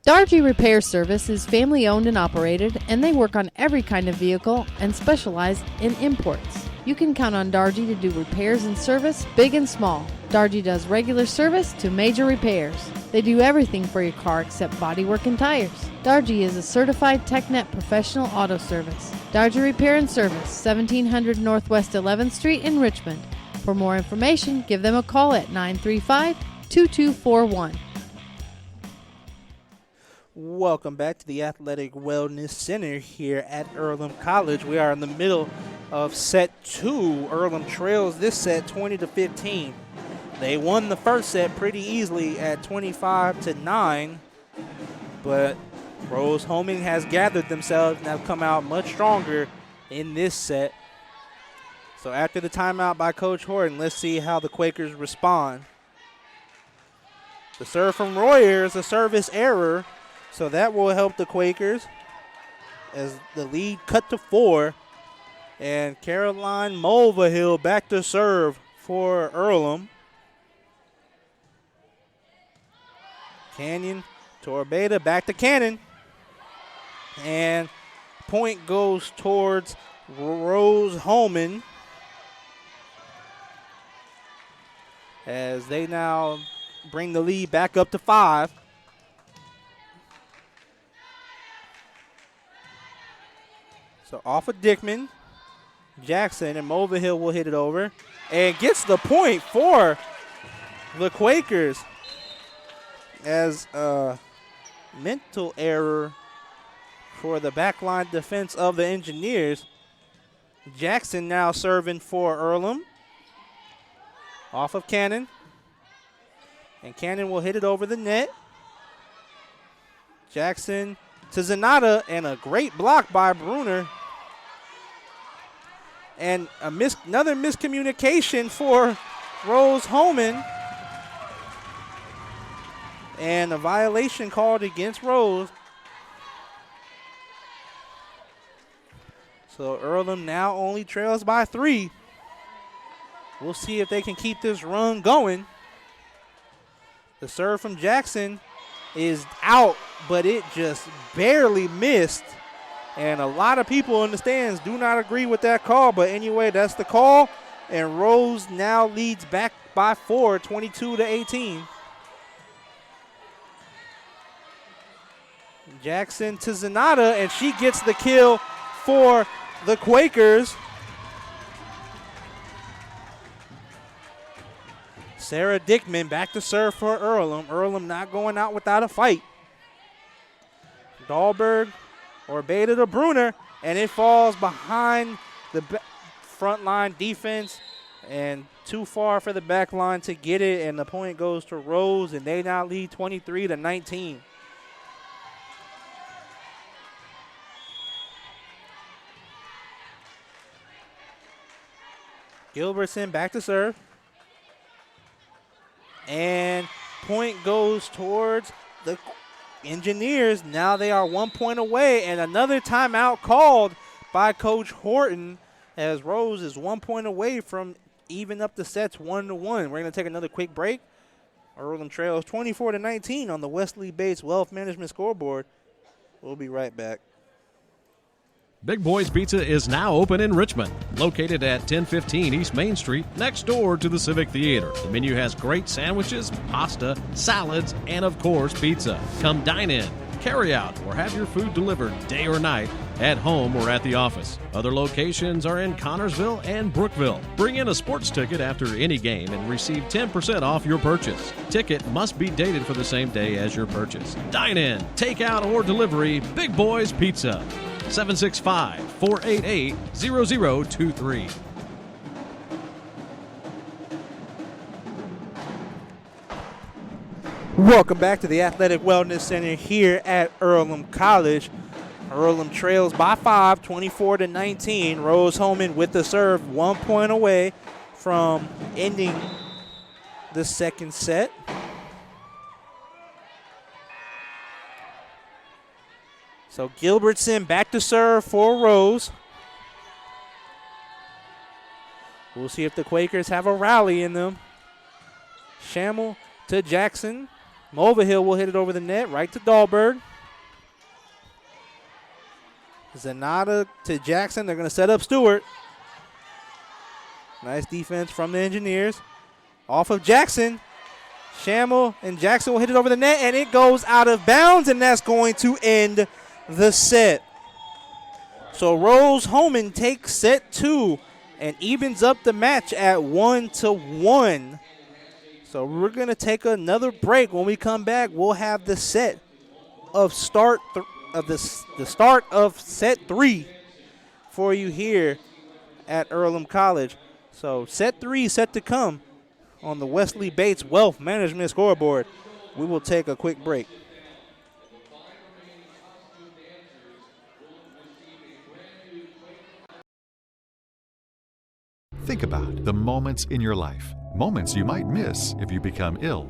Dargy Repair Service is family owned and operated, and they work on every kind of vehicle and specialize in imports. You can count on Dargy to do repairs and service, big and small. Dargy does regular service to major repairs. They do everything for your car except bodywork and tires. Dargy is a certified TechNet professional auto service. Dargy Repair and Service, 1700 Northwest 11th Street in Richmond. For more information, give them a call at 935-2241. Welcome back to the Athletic Wellness Center here at Earlham College. We are in the middle of set 2. Earlham trails this set 20-15. They won the first set pretty easily at 25-9, but Rose Hulman has gathered themselves and have come out much stronger in this set. So after the timeout by Coach Horton, let's see how the Quakers respond. The serve from Royer is a service error, so that will help the Quakers as the lead cut to 4. And Caroline Mulvihill back to serve for Earlham. Canyon, Torbeda, back to Cannon. And point goes towards Rose Hulman as they now bring the lead back up to 5. So off of Dickman, Jackson, and Mulvihill will hit it over and gets the point for the Quakers as a mental error for the backline defense of the Engineers. Jackson now serving for Earlham off of Cannon, and Cannon will hit it over the net. Jackson to Zanata, and a great block by Bruner. And another miscommunication for Rose Hulman. And a violation called against Rose. So Earlham now only trails by 3. We'll see if they can keep this run going. The serve from Jackson is out, but it just barely missed. And a lot of people in the stands do not agree with that call, but anyway, that's the call. And Rose now leads back by 4, 22-18. Jackson to Zanata, and she gets the kill for the Quakers. Sarah Dickman back to serve for Earlham. Earlham not going out without a fight. Dahlberg or Beta to Bruner, and it falls behind the front line defense and too far for the back line to get it, and the point goes to Rose, and they now lead 23-19. Gilbertson back to serve. And point goes towards the Engineers. Now they are 1 point away, and another timeout called by Coach Horton as Rose is 1 point away from even up the sets 1-1. We're going to take another quick break. Earlham trails 24-19 on the Wesley-based Wealth Management scoreboard. We'll be right back. Big Boys Pizza is now open in Richmond, located at 1015 East Main Street, next door to the Civic Theater. The menu has great sandwiches, pasta, salads, and of course, pizza. Come dine in, carry out, or have your food delivered day or night, at home or at the office. Other locations are in Connorsville and Brookville. Bring in a sports ticket after any game and receive 10% off your purchase. Ticket must be dated for the same day as your purchase. Dine in, take out, or delivery, Big Boys Pizza. 765-488-0023. Welcome back to the Athletic Wellness Center here at Earlham College. Earlham trails by 5, 24-19. Rose Hulman with the serve, 1 point away from ending the second set. So Gilbertson back to serve for Rose. We'll see if the Quakers have a rally in them. Schammel to Jackson. Mulvihill will hit it over the net, right to Dahlberg. Zanata to Jackson. They're going to set up Stewart. Nice defense from the Engineers. Off of Jackson. Shamel and Jackson will hit it over the net, and it goes out of bounds, and that's going to end the set. So Rose Hulman takes set 2 and evens up the match at 1-1. So we're going to take another break. When we come back, we'll have the set of the start of set 3 for you here at Earlham College. So set 3 set to come on the Wesley Bates Wealth Management scoreboard. We will take a quick break. Think about the moments in your life, moments you might miss if you become ill.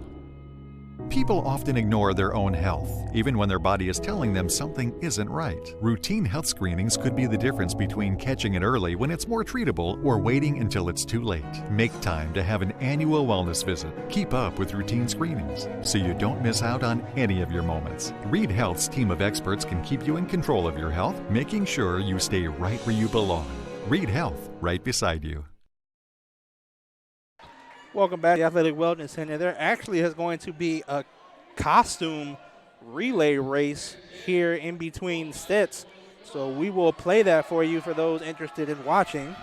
People often ignore their own health, even when their body is telling them something isn't right. Routine health screenings could be the difference between catching it early when it's more treatable or waiting until it's too late. Make time to have an annual wellness visit. Keep up with routine screenings so you don't miss out on any of your moments. Reed Health's team of experts can keep you in control of your health, making sure you stay right where you belong. Reed Health, right beside you. Welcome back to the Athletic Wellness Center. There actually is going to be a costume relay race here in between sets. So we will play that for you for those interested in watching.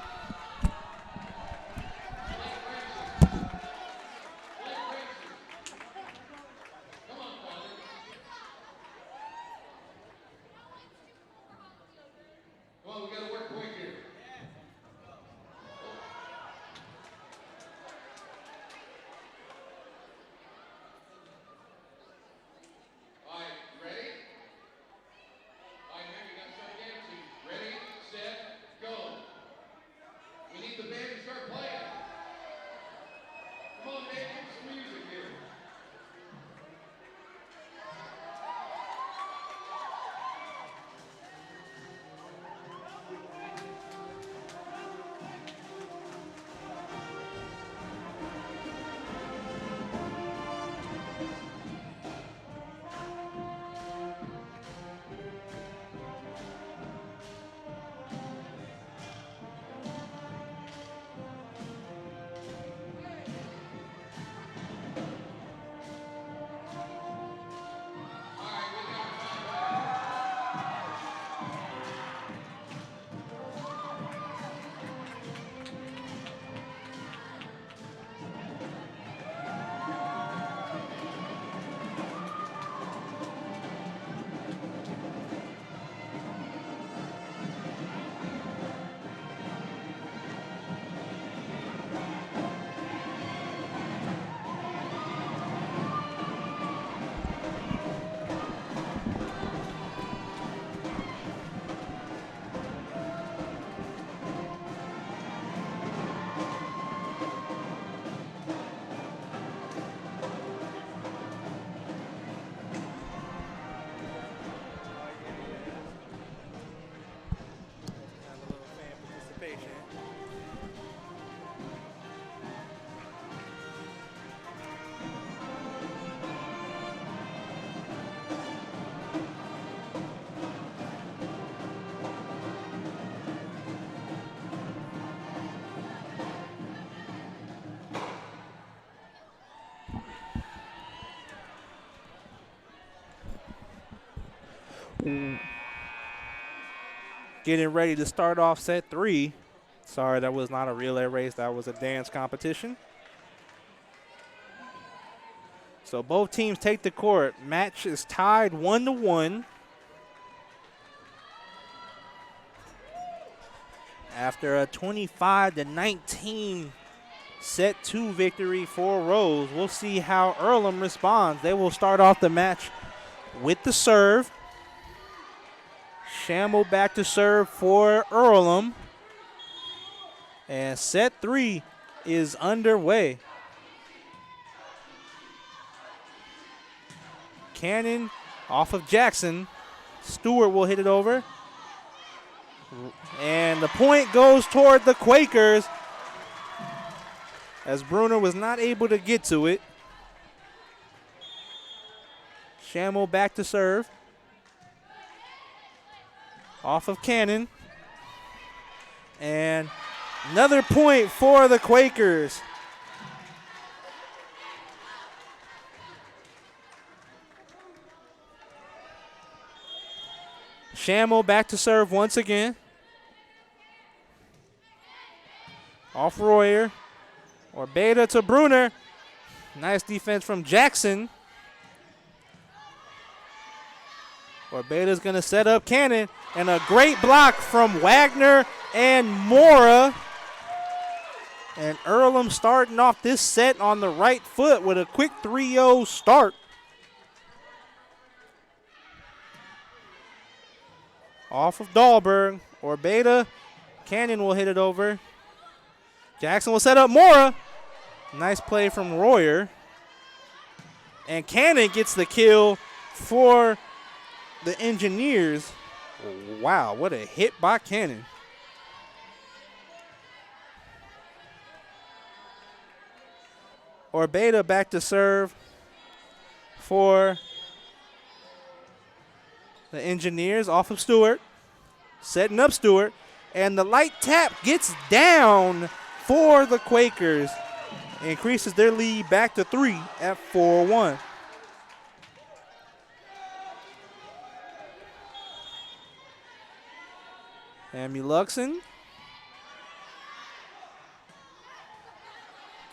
Getting ready to start off set 3. Sorry, that was not a relay race. That was a dance competition. So both teams take the court. Match is tied 1-1. After a 25-19 set 2 victory for Rose. We'll see how Earlham responds. They will start off the match with the serve. Shamel back to serve for Earlham. And set 3 is underway. Cannon off of Jackson. Stewart will hit it over. And the point goes toward the Quakers as Bruner was not able to get to it. Shamel back to serve. Off of Cannon. And another point for the Quakers. Shamel back to serve once again. Off Royer. Orbeta to Bruner. Nice defense from Jackson. Orbeta's going to set up Cannon. And a great block from Wagner and Mora. And Earlham starting off this set on the right foot with a quick 3-0 start. Off of Dahlberg. Orbeta. Cannon will hit it over. Jackson will set up Mora. Nice play from Royer. And Cannon gets the kill for the Engineers. Wow, what a hit by Cannon. Orbeta back to serve for the Engineers off of Stewart. Setting up Stewart. And the light tap gets down for the Quakers. Increases their lead back to 3 at 4-1. Amuluxen.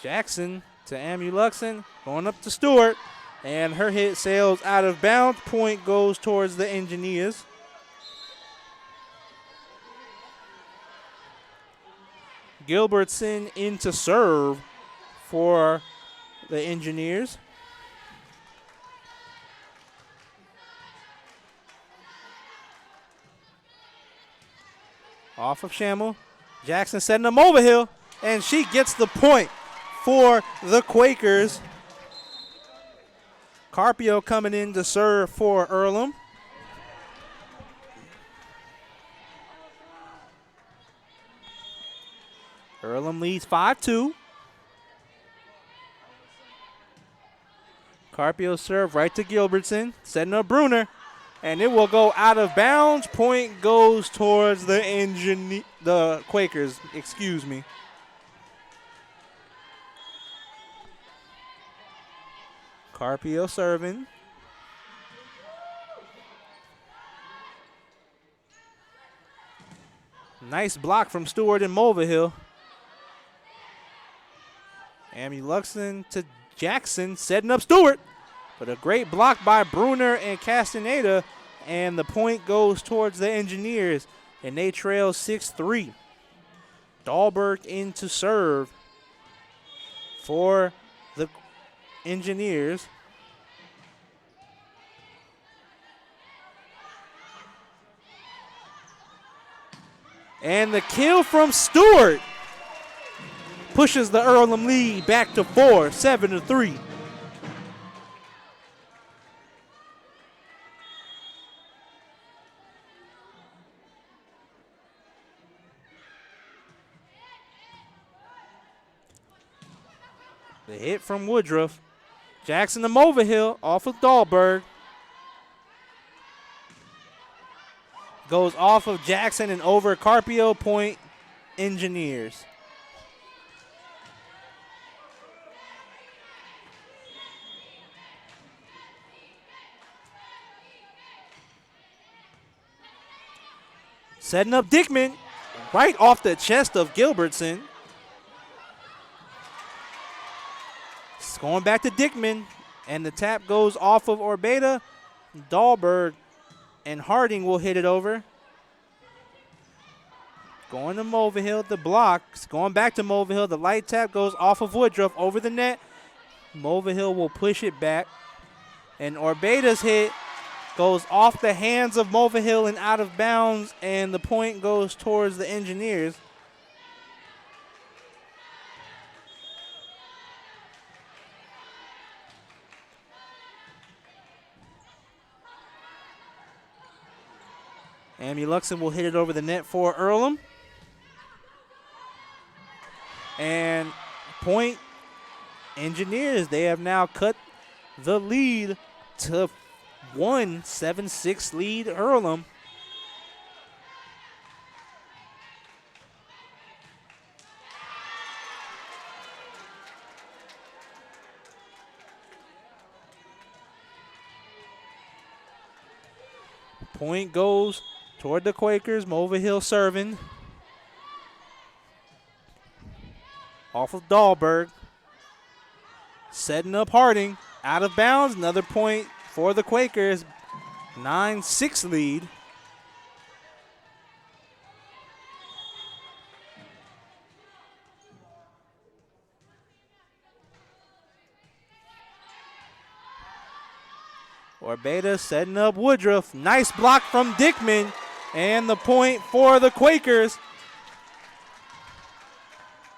Jackson to Amuluxen. Going up to Stewart. And her hit sails out of bounds. Point goes towards the Engineers. Gilbertson in to serve for the Engineers. Off of Shamel. Jackson setting them over Hill, and she gets the point for the Quakers. Carpio coming in to serve for Earlham. Earlham leads 5-2. Carpio serve right to Gilbertson, setting up Bruner, and it will go out of bounds. Point goes towards the Quakers, excuse me. Carpio serving. Nice block from Stewart and Mulvihill. Amuluxen to Jackson, setting up Stewart. But a great block by Bruner and Castaneda, and the point goes towards the Engineers, and they trail 6-3. Dahlberg in to serve for the Engineers. And the kill from Stewart pushes the Earlham lead back to 4, 7-3. The hit from Woodruff. Jackson to Mulvihill off of Dahlberg. Goes off of Jackson and over Carpio. Point Engineers. Setting up Dickman right off the chest of Gilbertson. It's going back to Dickman, and the tap goes off of Orbeta. Dahlberg and Harding will hit it over. Going to Mulvihill, the blocks. Going back to Mulvihill. The light tap goes off of Woodruff over the net. Mulvihill will push it back. And Orbeta's hit goes off the hands of Mulvihill and out of bounds, and the point goes towards the Engineers. Amuluxen will hit it over the net for Earlham. And point Engineers, they have now cut the lead to 7-6 lead Earlham. Point goes toward the Quakers. Mulvihill serving. Off of Dahlberg. Setting up Harding. Out of bounds. Another point for the Quakers. 9-6 lead. Orbeta setting up Woodruff. Nice block from Dickman. And the point for the Quakers.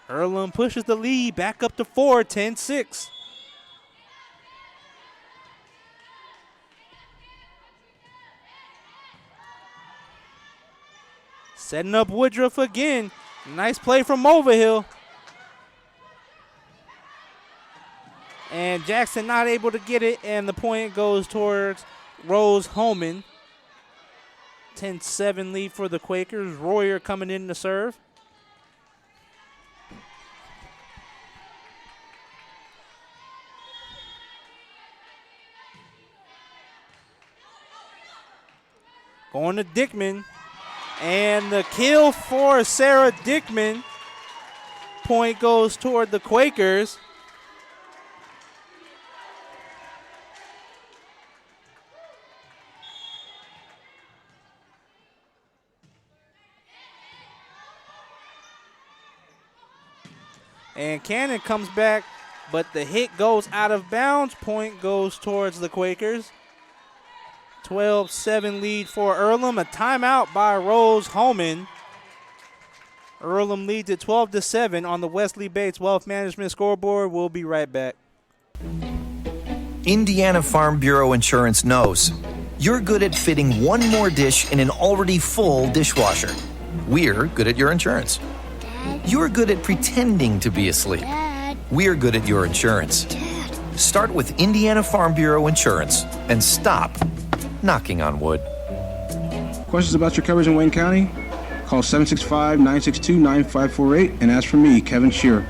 Earlham pushes the lead back up to 4, 10-6. Setting up Woodruff again. Nice play from Mulvihill. And Jackson not able to get it, and the point goes towards Rose Hulman. 10-7 lead for the Quakers. Royer coming in to serve. Going to Dickman. And the kill for Sarah Dickman. Point goes toward the Quakers. And Cannon comes back, but the hit goes out of bounds. Point goes towards the Quakers. 12-7 lead for Earlham. A timeout by Rose Hulman. Earlham leads at 12-7 on the Wesley Bates Wealth Management scoreboard. We'll be right back. Indiana Farm Bureau Insurance knows you're good at fitting one more dish in an already full dishwasher. We're good at your insurance. You're good at pretending to be asleep. We're good at your insurance. Start with Indiana Farm Bureau Insurance and stop knocking on wood. Questions about your coverage in Wayne County? Call 765-962-9548 and ask for me, Kevin Shearer.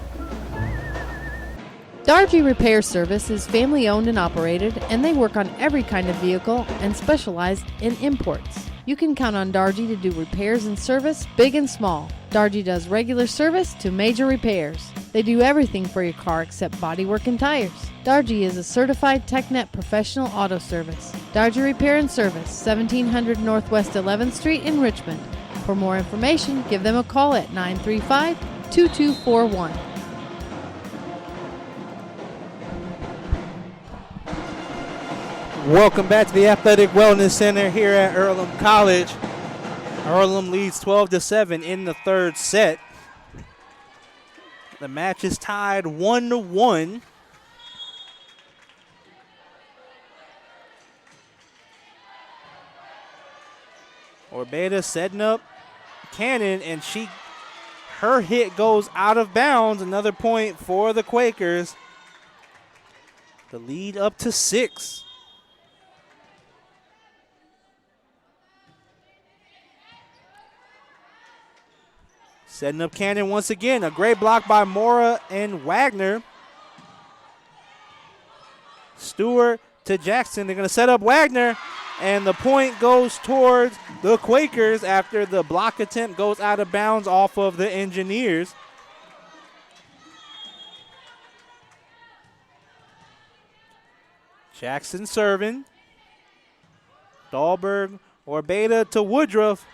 Dargy Repair Service is family owned and operated, and they work on every kind of vehicle and specialize in imports. You can count on Dargy to do repairs and service, big and small. Dargy does regular service to major repairs. They do everything for your car except bodywork and tires. Dargy is a certified TechNet professional auto service. Dargy Repair and Service, 1700 Northwest 11th Street in Richmond. For more information, give them a call at 935-2241. Welcome back to the Athletic Wellness Center here at Earlham College. Earlham leads 12-7 in the third set. The match is tied 1-1. Orbeta setting up Cannon, and her hit goes out of bounds. Another point for the Quakers. The lead up to 6. Setting up Cannon once again. A great block by Mora and Wagner. Stewart to Jackson. They're going to set up Wagner. And the point goes towards the Quakers after the block attempt goes out of bounds off of the Engineers. Jackson serving. Dahlberg, Orbeta to Woodruff.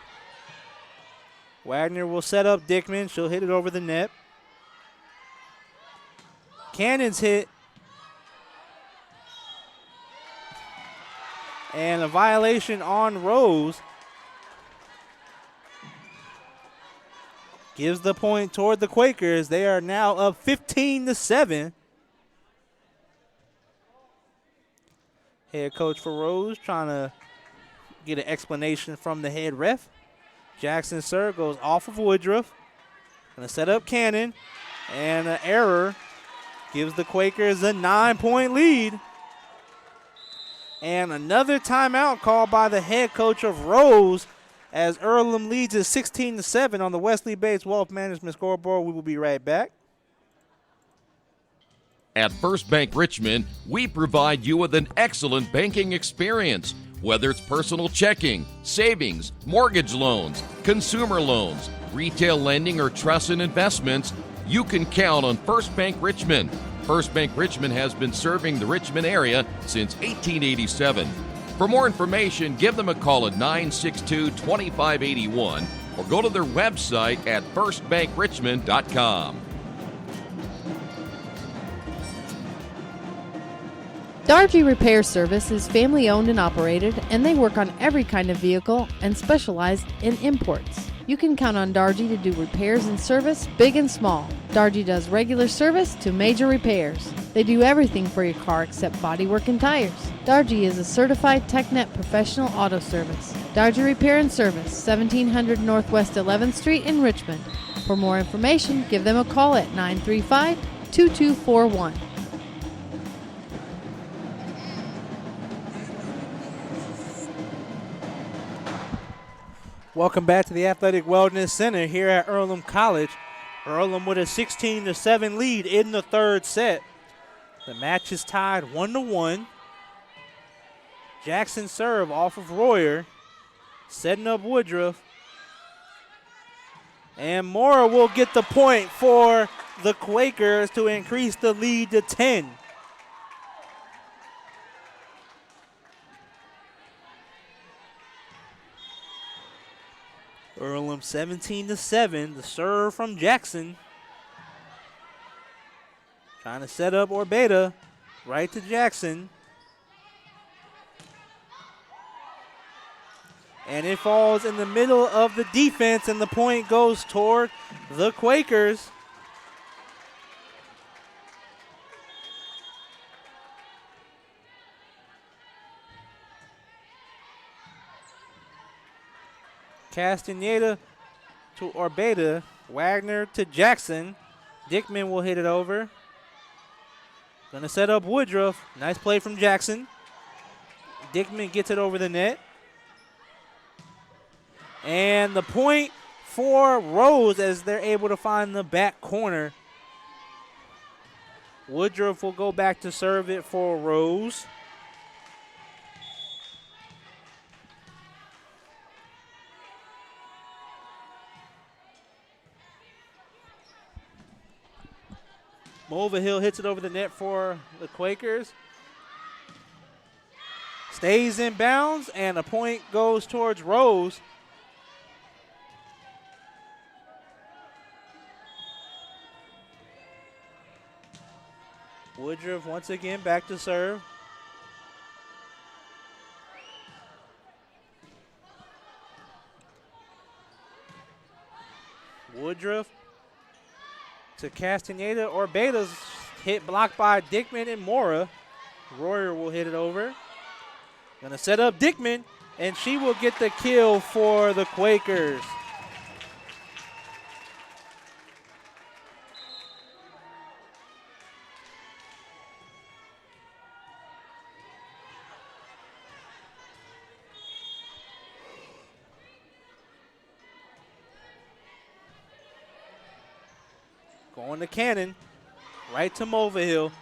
Wagner will set up Dickman. She'll hit it over the net. Cannon's hit. And a violation on Rose. Gives the point toward the Quakers. They are now up 15-7. Head coach for Rose trying to get an explanation from the head ref. Jackson serve goes off of Woodruff. Gonna set up Cannon. And an error gives the Quakers a 9-point lead. And another timeout called by the head coach of Rose as Earlham leads it 16-7 on the Wesley-based Wealth Management scoreboard. We will be right back. At First Bank Richmond, we provide you with an excellent banking experience. Whether it's personal checking, savings, mortgage loans, consumer loans, retail lending, or trust and investments, you can count on First Bank Richmond. First Bank Richmond has been serving the Richmond area since 1887. For more information, give them a call at 962-2581 or go to their website at firstbankrichmond.com. Dargy Repair Service is family owned and operated, and they work on every kind of vehicle and specialize in imports. You can count on Dargy to do repairs and service, big and small. Dargy does regular service to major repairs. They do everything for your car except bodywork and tires. Dargy is a certified TechNet professional auto service. Dargy Repair and Service, 1700 Northwest 11th Street in Richmond. For more information, give them a call at 935-2241. Welcome back to the Athletic Wellness Center here at Earlham College. Earlham with a 16-7 lead in the third set. The match is tied 1-1. Jackson serve off of Royer, setting up Woodruff. And Mora will get the point for the Quakers to increase the lead to 10. Earlham 17-7. The serve from Jackson. Trying to set up Orbeta. Right to Jackson. And it falls in the middle of the defense, and the point goes toward the Quakers. Castaneda to Orbeta. Wagner to Jackson. Dickman will hit it over. Gonna set up Woodruff. Nice play from Jackson. Dickman gets it over the net. And the point for Rose as they're able to find the back corner. Woodruff will go back to serve it for Rose. Mulvihill hits it over the net for the Quakers. Stays in bounds, and a point goes towards Rose. Woodruff once again back to serve. Woodruff to Castaneda. Orbeta's hit blocked by Dickman and Mora. Royer will hit it over. Gonna set up Dickman, and she will get the kill for the Quakers. Going to Cannon, right to Mulvihill.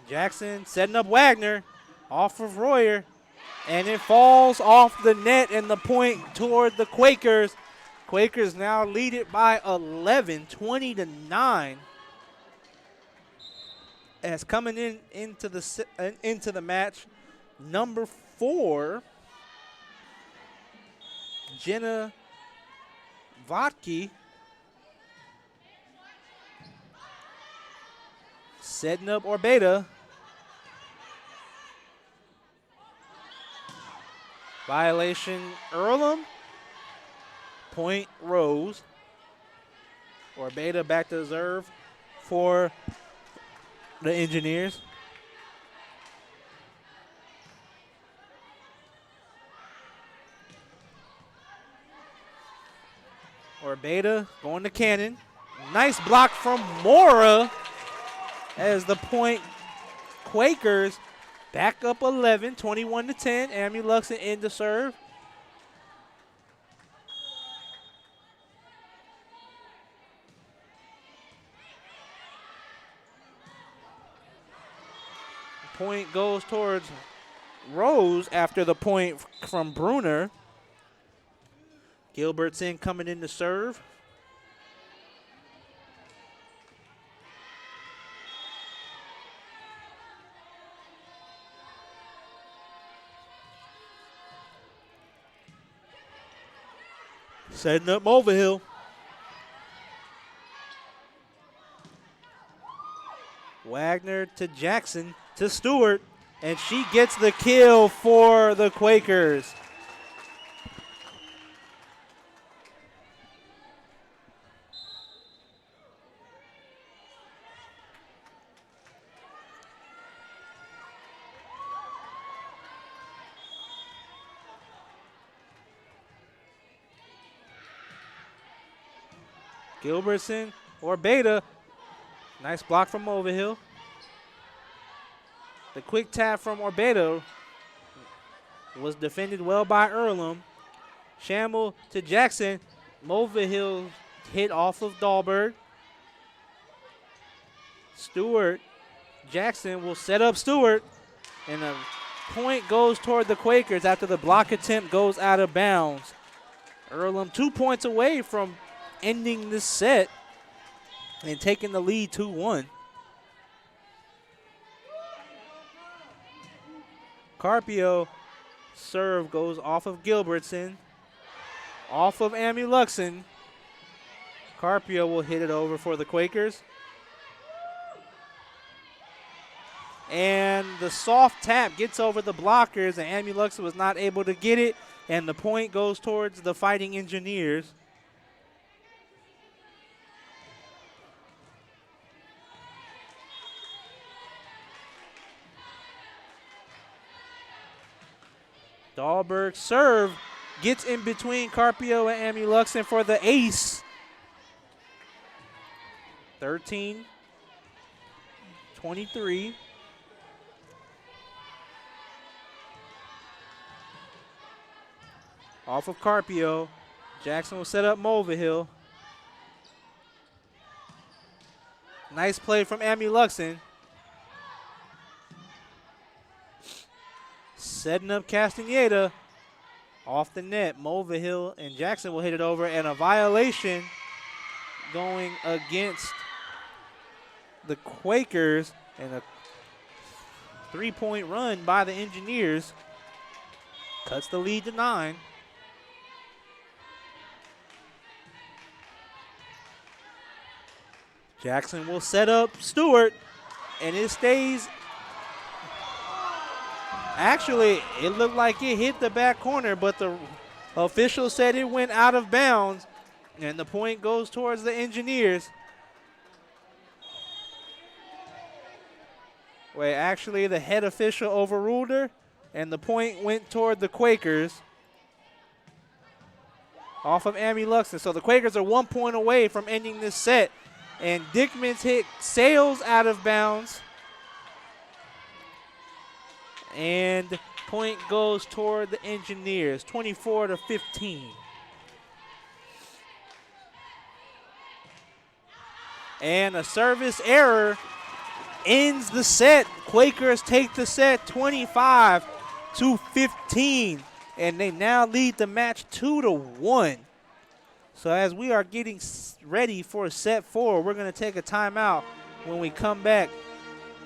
Jackson setting up Wagner, off of Royer, and it falls off the net, and the point toward the Quakers. Quakers now lead it by 11, 20-9. As coming into the match, number 4, Jenna Vodke. Setting up Orbeta. Violation Earlham. Point Rose. Orbeta back to serve for the Engineers. Orbeta going to Cannon. Nice block from Mora. As the point Quakers, Back up 11, 21-10. Amy Luxon in to serve. Point goes towards Rose after the point from Bruner. Gilbertson coming in to serve. Setting up Mulvihill. Wagner to Jackson to Stewart, and she gets the kill for the Quakers. Gilbertson or Beta. Nice block from Mulvihill. The quick tap from Orbedo was defended well by Earlham. Shamble to Jackson. Mulvihill hit off of Dahlberg. Stewart. Jackson will set up Stewart. And a point goes toward the Quakers after the block attempt goes out of bounds. Earlham 2 points away from ending this set and taking the lead 2-1. Carpio serve goes off of Gilbertson, off of Amy Luxon. Carpio will hit it over for the Quakers. And the soft tap gets over the blockers, and Amy Luxon was not able to get it, and the point goes towards the Fighting Engineers. Dahlberg serve gets in between Carpio and Amy Luxon for the ace. 13-23. Off of Carpio. Jackson will set up Mulvihill. Nice play from Amy Luxon. Setting up Castaneda. Off the net. Mulvihill and Jackson will hit it over, and a violation going against the Quakers, and a 3-point run by the Engineers cuts the lead to 9. Jackson will set up Stewart, and it stays. Actually, it looked like it hit the back corner, but the official said it went out of bounds, and the point goes towards the Engineers. Wait, actually, the head official overruled her, and the point went toward the Quakers off of Amy Luxon. So the Quakers are 1 point away from ending this set, and Dickman's hit sails out of bounds. And point goes toward the Engineers, 24-15. And a service error ends the set. Quakers take the set 25-15. And they now lead the match 2-1. So as we are getting ready for set 4, we're going to take a timeout. When we come back,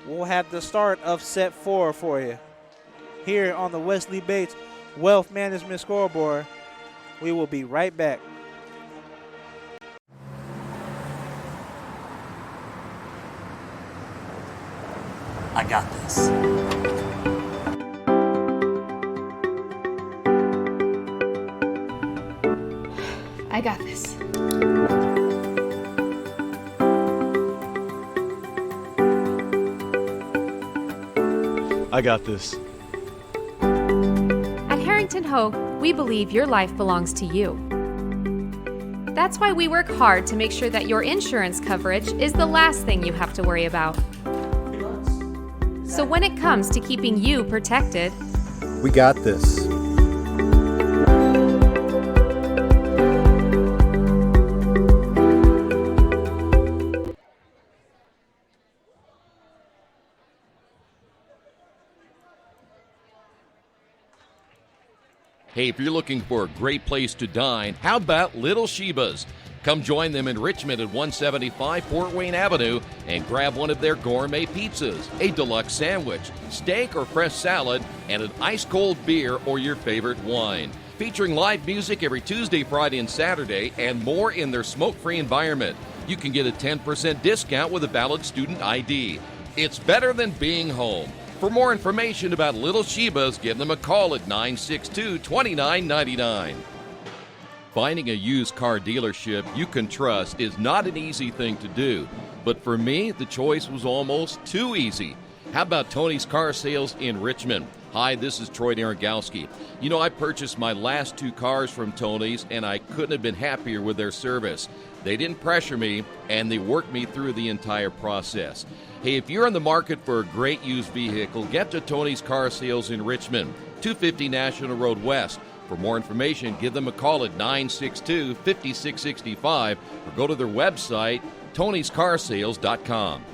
we'll have the start of set 4 for you. Here on the Wesley Bates Wealth Management Scoreboard. We will be right back. I got this. I got this. I got this. At Harrington Hogue, we believe your life belongs to you. That's why we work hard to make sure that your insurance coverage is the last thing you have to worry about. So when it comes to keeping you protected, we got this. Hey, if you're looking for a great place to dine, how about Little Sheba's? Come join them in Richmond at 175 Fort Wayne Avenue and grab one of their gourmet pizzas, a deluxe sandwich, steak or fresh salad, and an ice-cold beer or your favorite wine. Featuring live music every Tuesday, Friday, and Saturday, and more in their smoke-free environment. You can get a 10% discount with a valid student ID. It's better than being home. For more information about Little Sheba's, give them a call at 962-2999. Finding a used car dealership you can trust is not an easy thing to do, but for me, the choice was almost too easy. How about Tony's Car Sales in Richmond? Hi, this is Troy Naragowski. You know, I purchased my last 2 cars from Tony's, and I couldn't have been happier with their service. They didn't pressure me, and they worked me through the entire process. Hey, if you're in the market for a great used vehicle, get to Tony's Car Sales in Richmond, 250 National Road West. For more information, give them a call at 962-5665 or go to their website, tonyscarsales.com.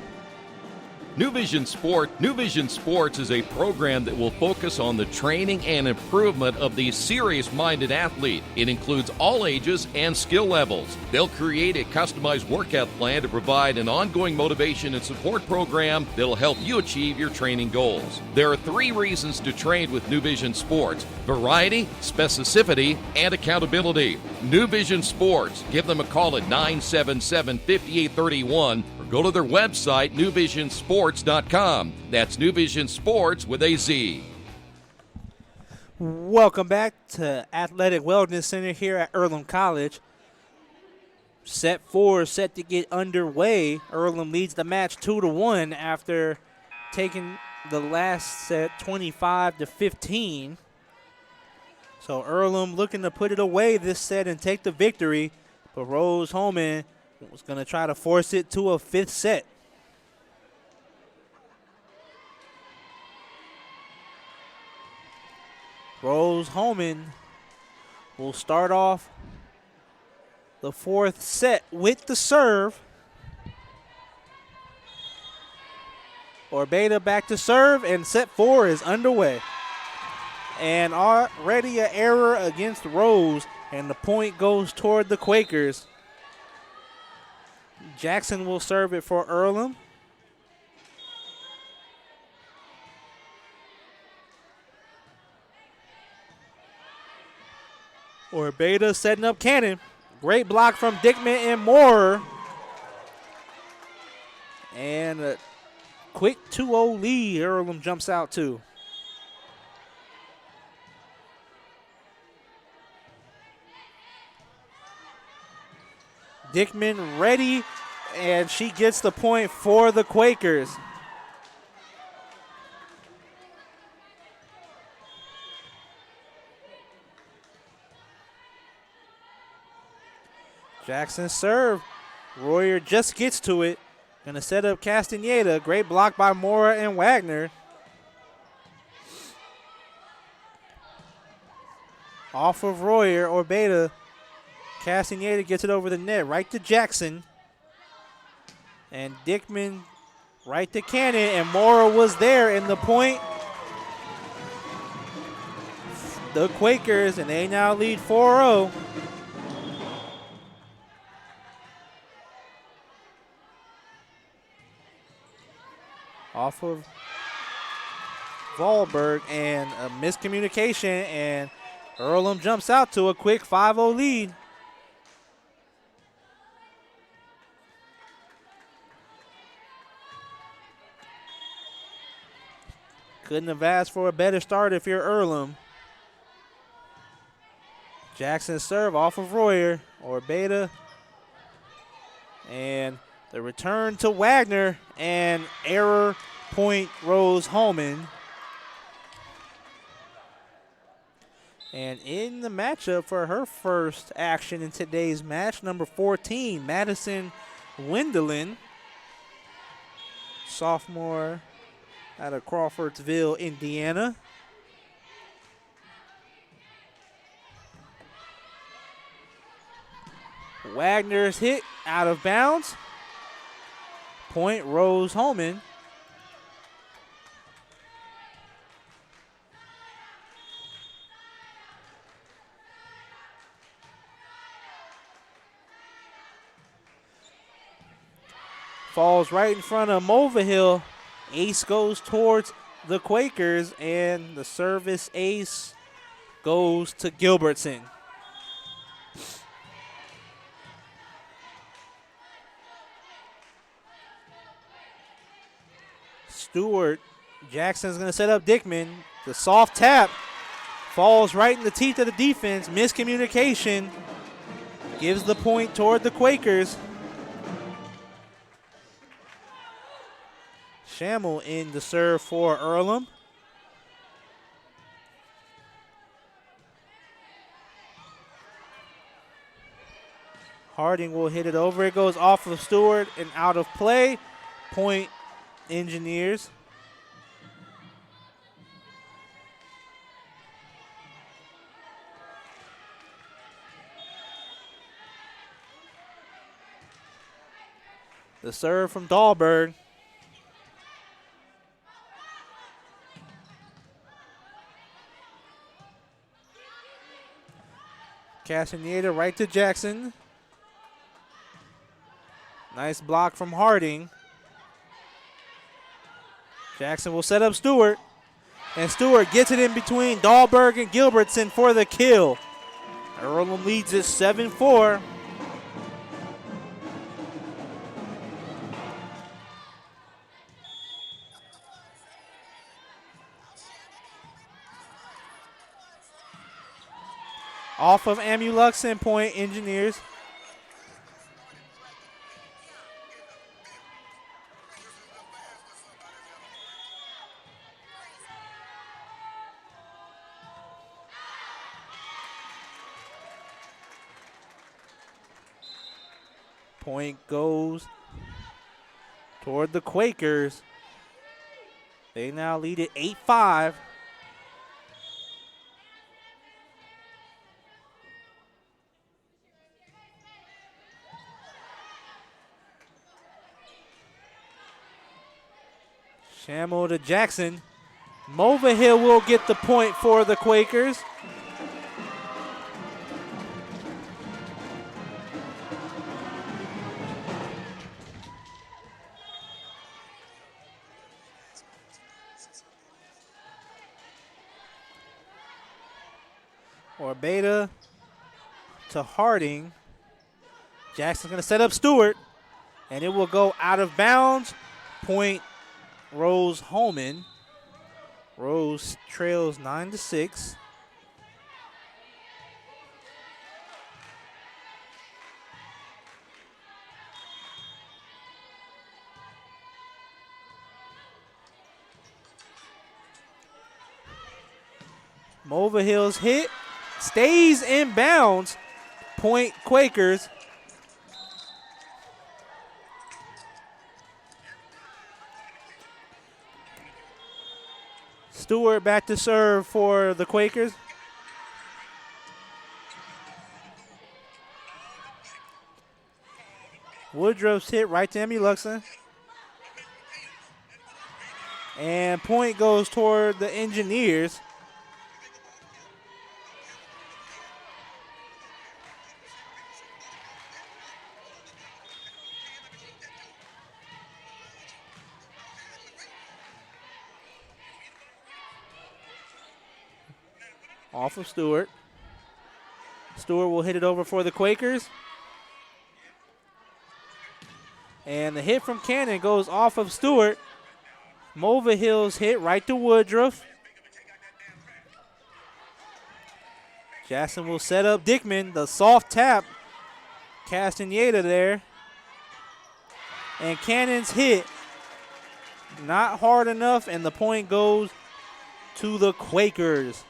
New Vision Sports is a program that will focus on the training and improvement of the serious-minded athlete. It includes all ages and skill levels. They'll create a customized workout plan to provide an ongoing motivation and support program that'll help you achieve your training goals. There are 3 reasons to train with New Vision Sports: variety, specificity, and accountability. New Vision Sports. Give them a call at 977-5831 or go to their website, newvisionsports.com. That's New Vision Sports with a Z. Welcome back to Athletic Wellness Center here at Earlham College. Set 4 set to get underway. Earlham leads the match 2-1 after taking the last set 25-15. So Earlham looking to put it away this set and take the victory, but Rose Hulman was going to try to force it to a 5th set. Rose Hulman will start off the 4th set with the serve. Orbeta back to serve, and set 4 is underway. And already an error against Rose, and the point goes toward the Quakers. Jackson will serve it for Earlham. Orbeta setting up cannon. Great block from Dickman and Moore. And a quick 2-0 lead. Earlham jumps out to. Dickman ready, and she gets the point for the Quakers. Jackson serve. Royer just gets to it. Gonna set up Castaneda. Great block by Mora and Wagner. Off of Royer, Orbeta. Castaneda gets it over the net, right to Jackson. And Dickman right to Cannon, and Mora was there in the point. The Quakers, and they now lead 4-0. Off of Wahlberg, and a miscommunication, and Earlham jumps out to a quick 5-0 lead. Couldn't have asked for a better start if you're Earlham. Jackson serve off of Royer, Orbeta, and the return to Wagner, and error point Rose Hulman. And in the matchup for her first action in today's match, number 14, Madison Wendelin, sophomore out of Crawfordsville, Indiana. Wagner's hit out of bounds. Point Rose Holman. Falls right in front of Mulvihill. Ace goes towards the Quakers, and the service ace goes to Gilbertson. Stewart, Jackson's going to set up Dickman. The soft tap falls right in the teeth of the defense. Miscommunication gives the point toward the Quakers. Schammel in the serve for Earlham. Harding will hit it over. It goes off of Stewart and out of play. Point Engineers. The serve from Dahlberg. Castaneda right to Jackson. Nice block from Harding. Jackson will set up Stewart. And Stewart gets it in between Dahlberg and Gilbertson for the kill. Earlham leads it 7-4. Off of Amulux, Point Engineers. Point goes toward the Quakers. They now lead it 8-5. Schammel to Jackson. Mulvihill will get the point for the Quakers. Orbeta to Harding. Jackson's going to set up Stewart, and it will go out of bounds. Point Rose Holman. Rose trails 9-6. Mulvihill's hit stays in bounds. Point Quakers. Stewart back to serve for the Quakers. Woodruff's hit right to Amuluxa. And point goes toward the Engineers. Off of Stewart. Stewart will hit it over for the Quakers. And the hit from Cannon goes off of Stewart. Mulvihill's hit right to Woodruff. Jackson will set up Dickman. The soft tap. Castaneda there. And Cannon's hit. Not hard enough, and the point goes to the Quakers.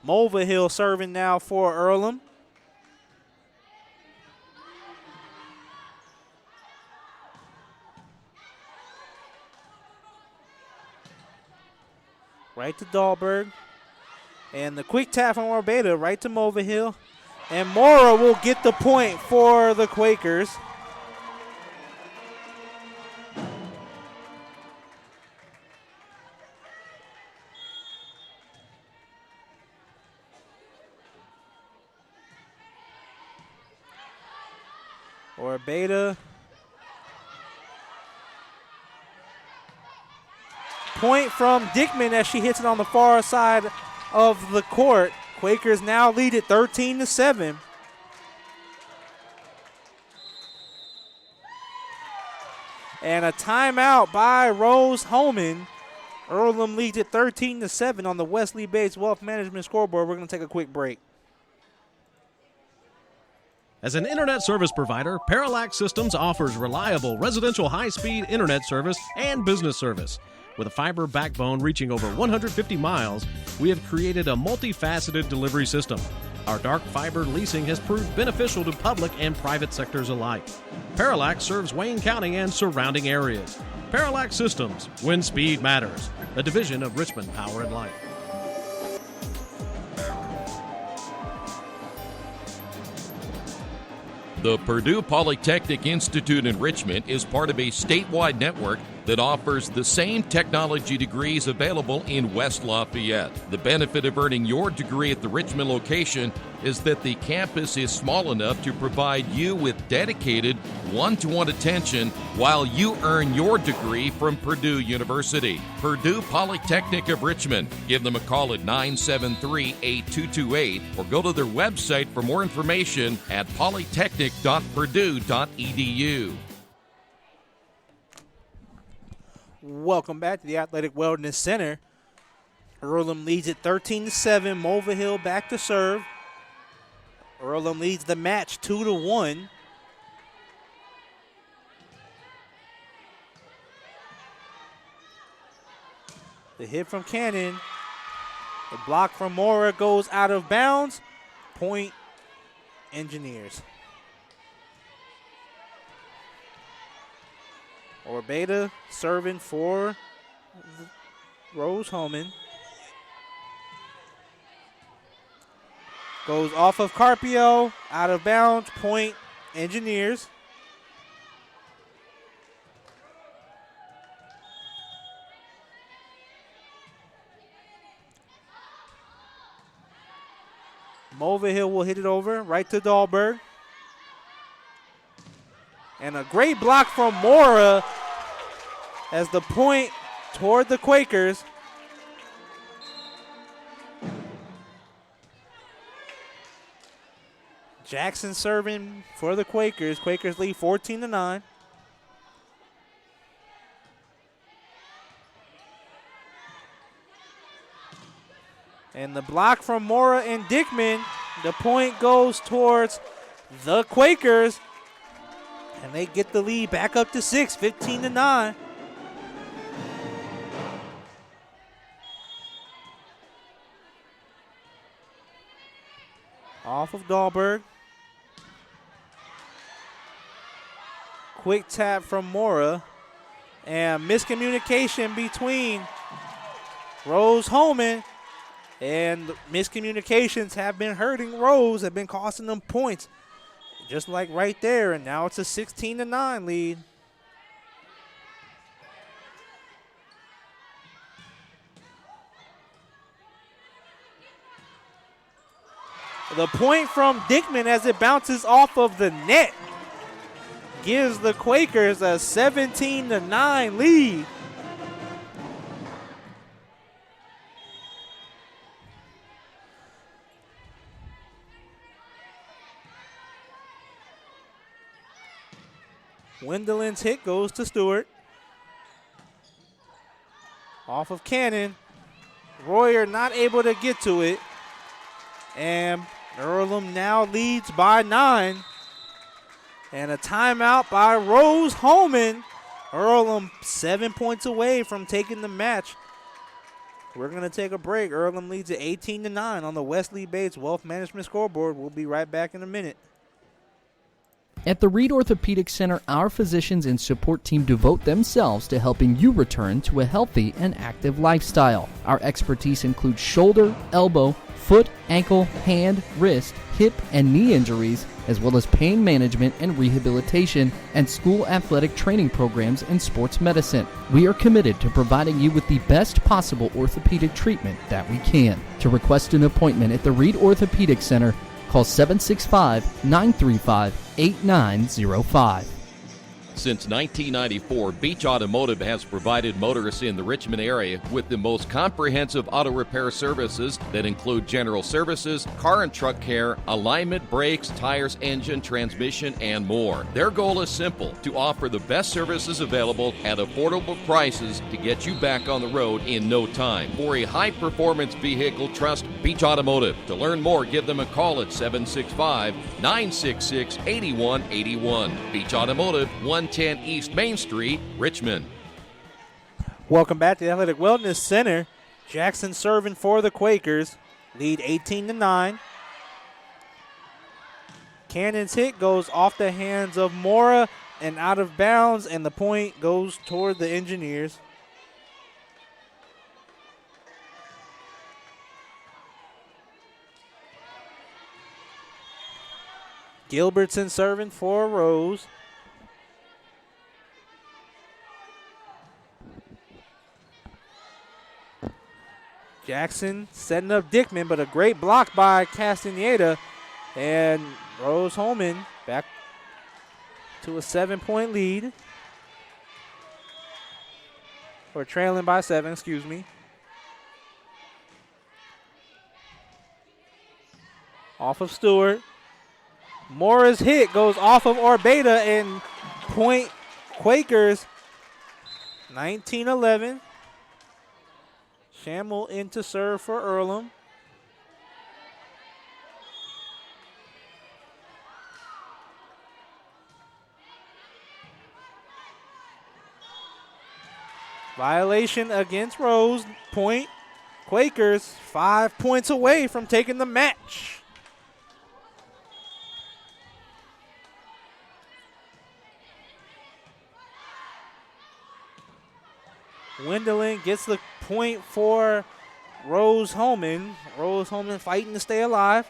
Mulvihill serving now for Earlham. right to Dahlberg. And the quick tap from Orbeta right to Mulvihill. And Mora will get the point for the Quakers. Orbeta. Point from Dickman as she hits it on the far side of the court. Quakers now lead it 13-7. And a timeout by Rose Hulman. Earlham leads it 13-7 on the Wesley Bates Wealth Management scoreboard. We're going to take a quick break. As an internet service provider, Parallax Systems offers reliable residential high-speed internet service and business service. With a fiber backbone reaching over 150 miles, we have created a multifaceted delivery system. Our dark fiber leasing has proved beneficial to public and private sectors alike. Parallax serves Wayne County and surrounding areas. Parallax Systems, when speed matters. A division of Richmond Power and Light. The Purdue Polytechnic Institute in Richmond is part of a statewide network that offers the same technology degrees available in West Lafayette. The benefit of earning your degree at the Richmond location is that the campus is small enough to provide you with dedicated one-to-one attention while you earn your degree from Purdue University. Purdue Polytechnic of Richmond. Give them a call at 973-8228 or go to their website for more information at polytechnic.purdue.edu. Welcome back to the Athletic Wellness Center. Earlham leads it 13-7. Mulvihill back to serve. Earlham leads the match 2-1. The hit from Cannon. The block from Mora goes out of bounds. Point Engineers. Orbeta serving for Rose Hulman. Goes off of Carpio, out of bounds, point Engineers. Mulvihill will hit it over, right to Dahlberg. And a great block from Mora as the point toward the Quakers. Jackson serving for the Quakers. Quakers lead 14-9. And the block from Mora and Dickman. The point goes towards the Quakers. And they get the lead back up to 6, 15-9. Off of Dahlberg. Quick tap from Mora. And miscommunication between Rose Hulman. And miscommunications have been hurting Rose, have been costing them points. Just like right there, and now it's a 16-9 lead. The point from Dickman as it bounces off of the net gives the Quakers a 17-9 lead. Wendelin's hit goes to Stewart. Off of Cannon. Royer not able to get to it. And Earlham now leads by 9. And a timeout by Rose Hulman. Earlham 7 points away from taking the match. We're going to take a break. Earlham leads at 18-9 on the Wesley Bates Wealth Management scoreboard. We'll be right back in a minute. At the Reed Orthopedic Center, our physicians and support team devote themselves to helping you return to a healthy and active lifestyle. Our expertise includes shoulder, elbow, foot, ankle, hand, wrist, hip, and knee injuries, as well as pain management and rehabilitation, and school athletic training programs in sports medicine. We are committed to providing you with the best possible orthopedic treatment that we can. To request an appointment at the Reed Orthopedic Center, call 765-935-8905. Since 1994, Beach Automotive has provided motorists in the Richmond area with the most comprehensive auto repair services that include general services, car and truck care, alignment, brakes, tires, engine, transmission, and more. Their goal is simple: to offer the best services available at affordable prices to get you back on the road in no time. For a high-performance vehicle, trust Beach Automotive. To learn more, give them a call at 765-966-8181. Beach Automotive, 110 East Main Street, Richmond. Welcome back to the Athletic Wellness Center. Jackson serving for the Quakers. Lead 18-9. Cannon's hit goes off the hands of Mora and out of bounds, and the point goes toward the Engineers. Gilbertson serving for Rose. Jackson setting up Dickman, but a great block by Castaneda. And Rose Hulman back to a 7-point lead. Or trailing by 7, excuse me. Off of Stewart. Mora's hit goes off of Orbeta, and point Quakers 19-11. Shamel in to serve for Earlham. Violation against Rose. Point Quakers 5 points away from taking the match. Wendelin gets the point for Rose Hulman. Rose Hulman fighting to stay alive.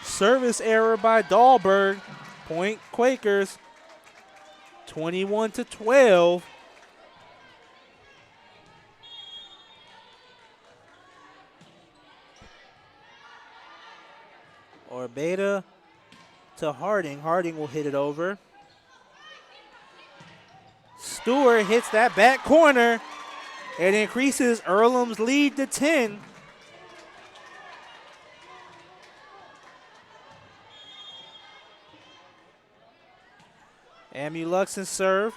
Service error by Dahlberg. Point Quakers 21-12. Orbeta to Harding. Harding will hit it over. Stewart hits that back corner. It increases Earlham's lead to 10. Amuluxin serve.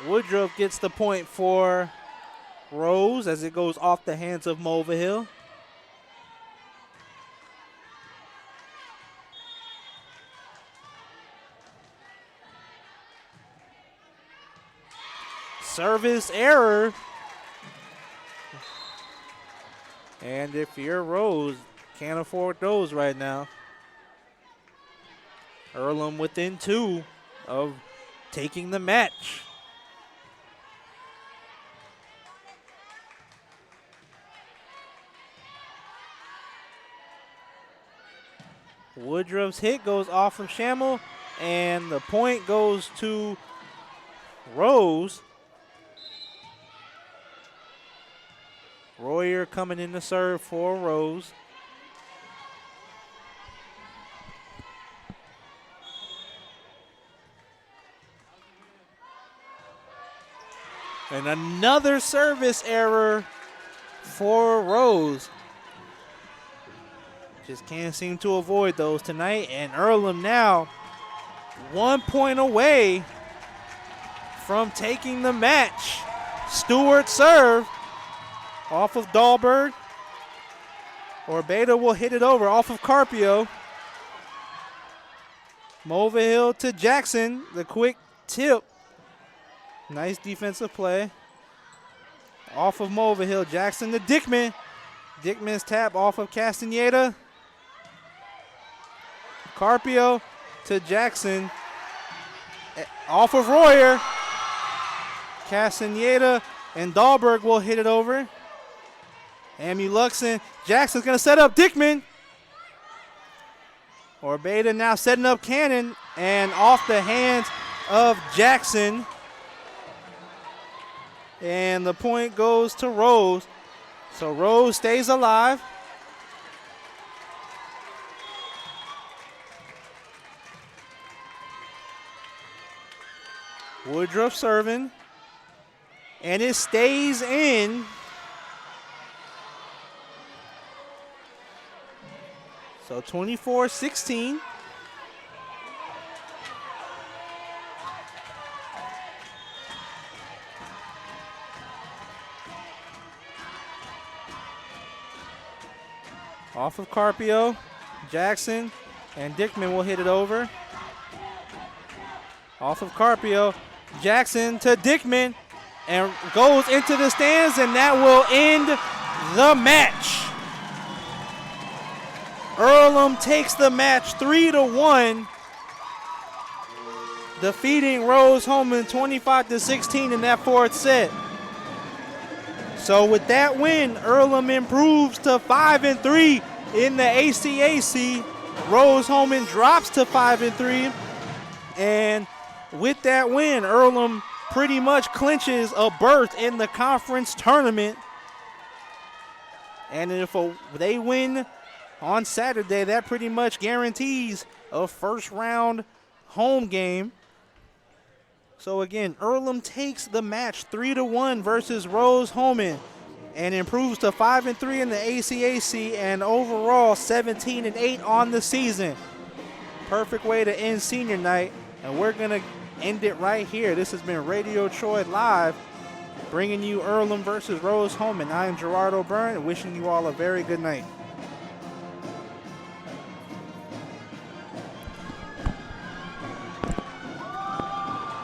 Woodruff gets the point for Rose as it goes off the hands of Mulvihill. Service error. And if you're Rose, can't afford those right now. Earlham within 2 of taking the match. Woodruff's hit goes off of Shamel, and the point goes to Rose. Royer coming in to serve for Rose. And another service error for Rose. Just can't seem to avoid those tonight. And Earlham now 1 point away from taking the match. Stewart serve off of Dahlberg. Orbeta will hit it over off of Carpio. Mulvihill to Jackson. The quick tip. Nice defensive play. Off of Mulvihill. Jackson to Dickman. Dickman's tap off of Castaneda. Carpio to Jackson. Off of Royer. Castaneda and Dahlberg will hit it over. Amy Luxon. Jackson's going to set up Dickman. Orbeda now setting up Cannon, and off the hands of Jackson. And the point goes to Rose. So Rose stays alive. Woodruff serving. And it stays in. So 24-16. Off of Carpio, Jackson, and Dickman will hit it over. Off of Carpio, Jackson to Dickman, and goes into the stands, and that will end the match. Earlham takes the match 3-1, defeating Rose Hulman 25-16 in that fourth set. So with that win, Earlham improves to 5-3 in the ACAC. Rose Hulman drops to 5-3. And with that win, Earlham pretty much clinches a berth in the conference tournament. And if they win on Saturday, that pretty much guarantees a first round home game. So again, Earlham takes the match 3-1 versus Rose Hulman and improves to 5-3 in the ACAC and overall 17-8 on the season. Perfect way to end senior night, and we're gonna end it right here. This has been Radio Troy Live, bringing you Earlham versus Rose Hulman. I am Gerard O'Byrne, wishing you all a very good night.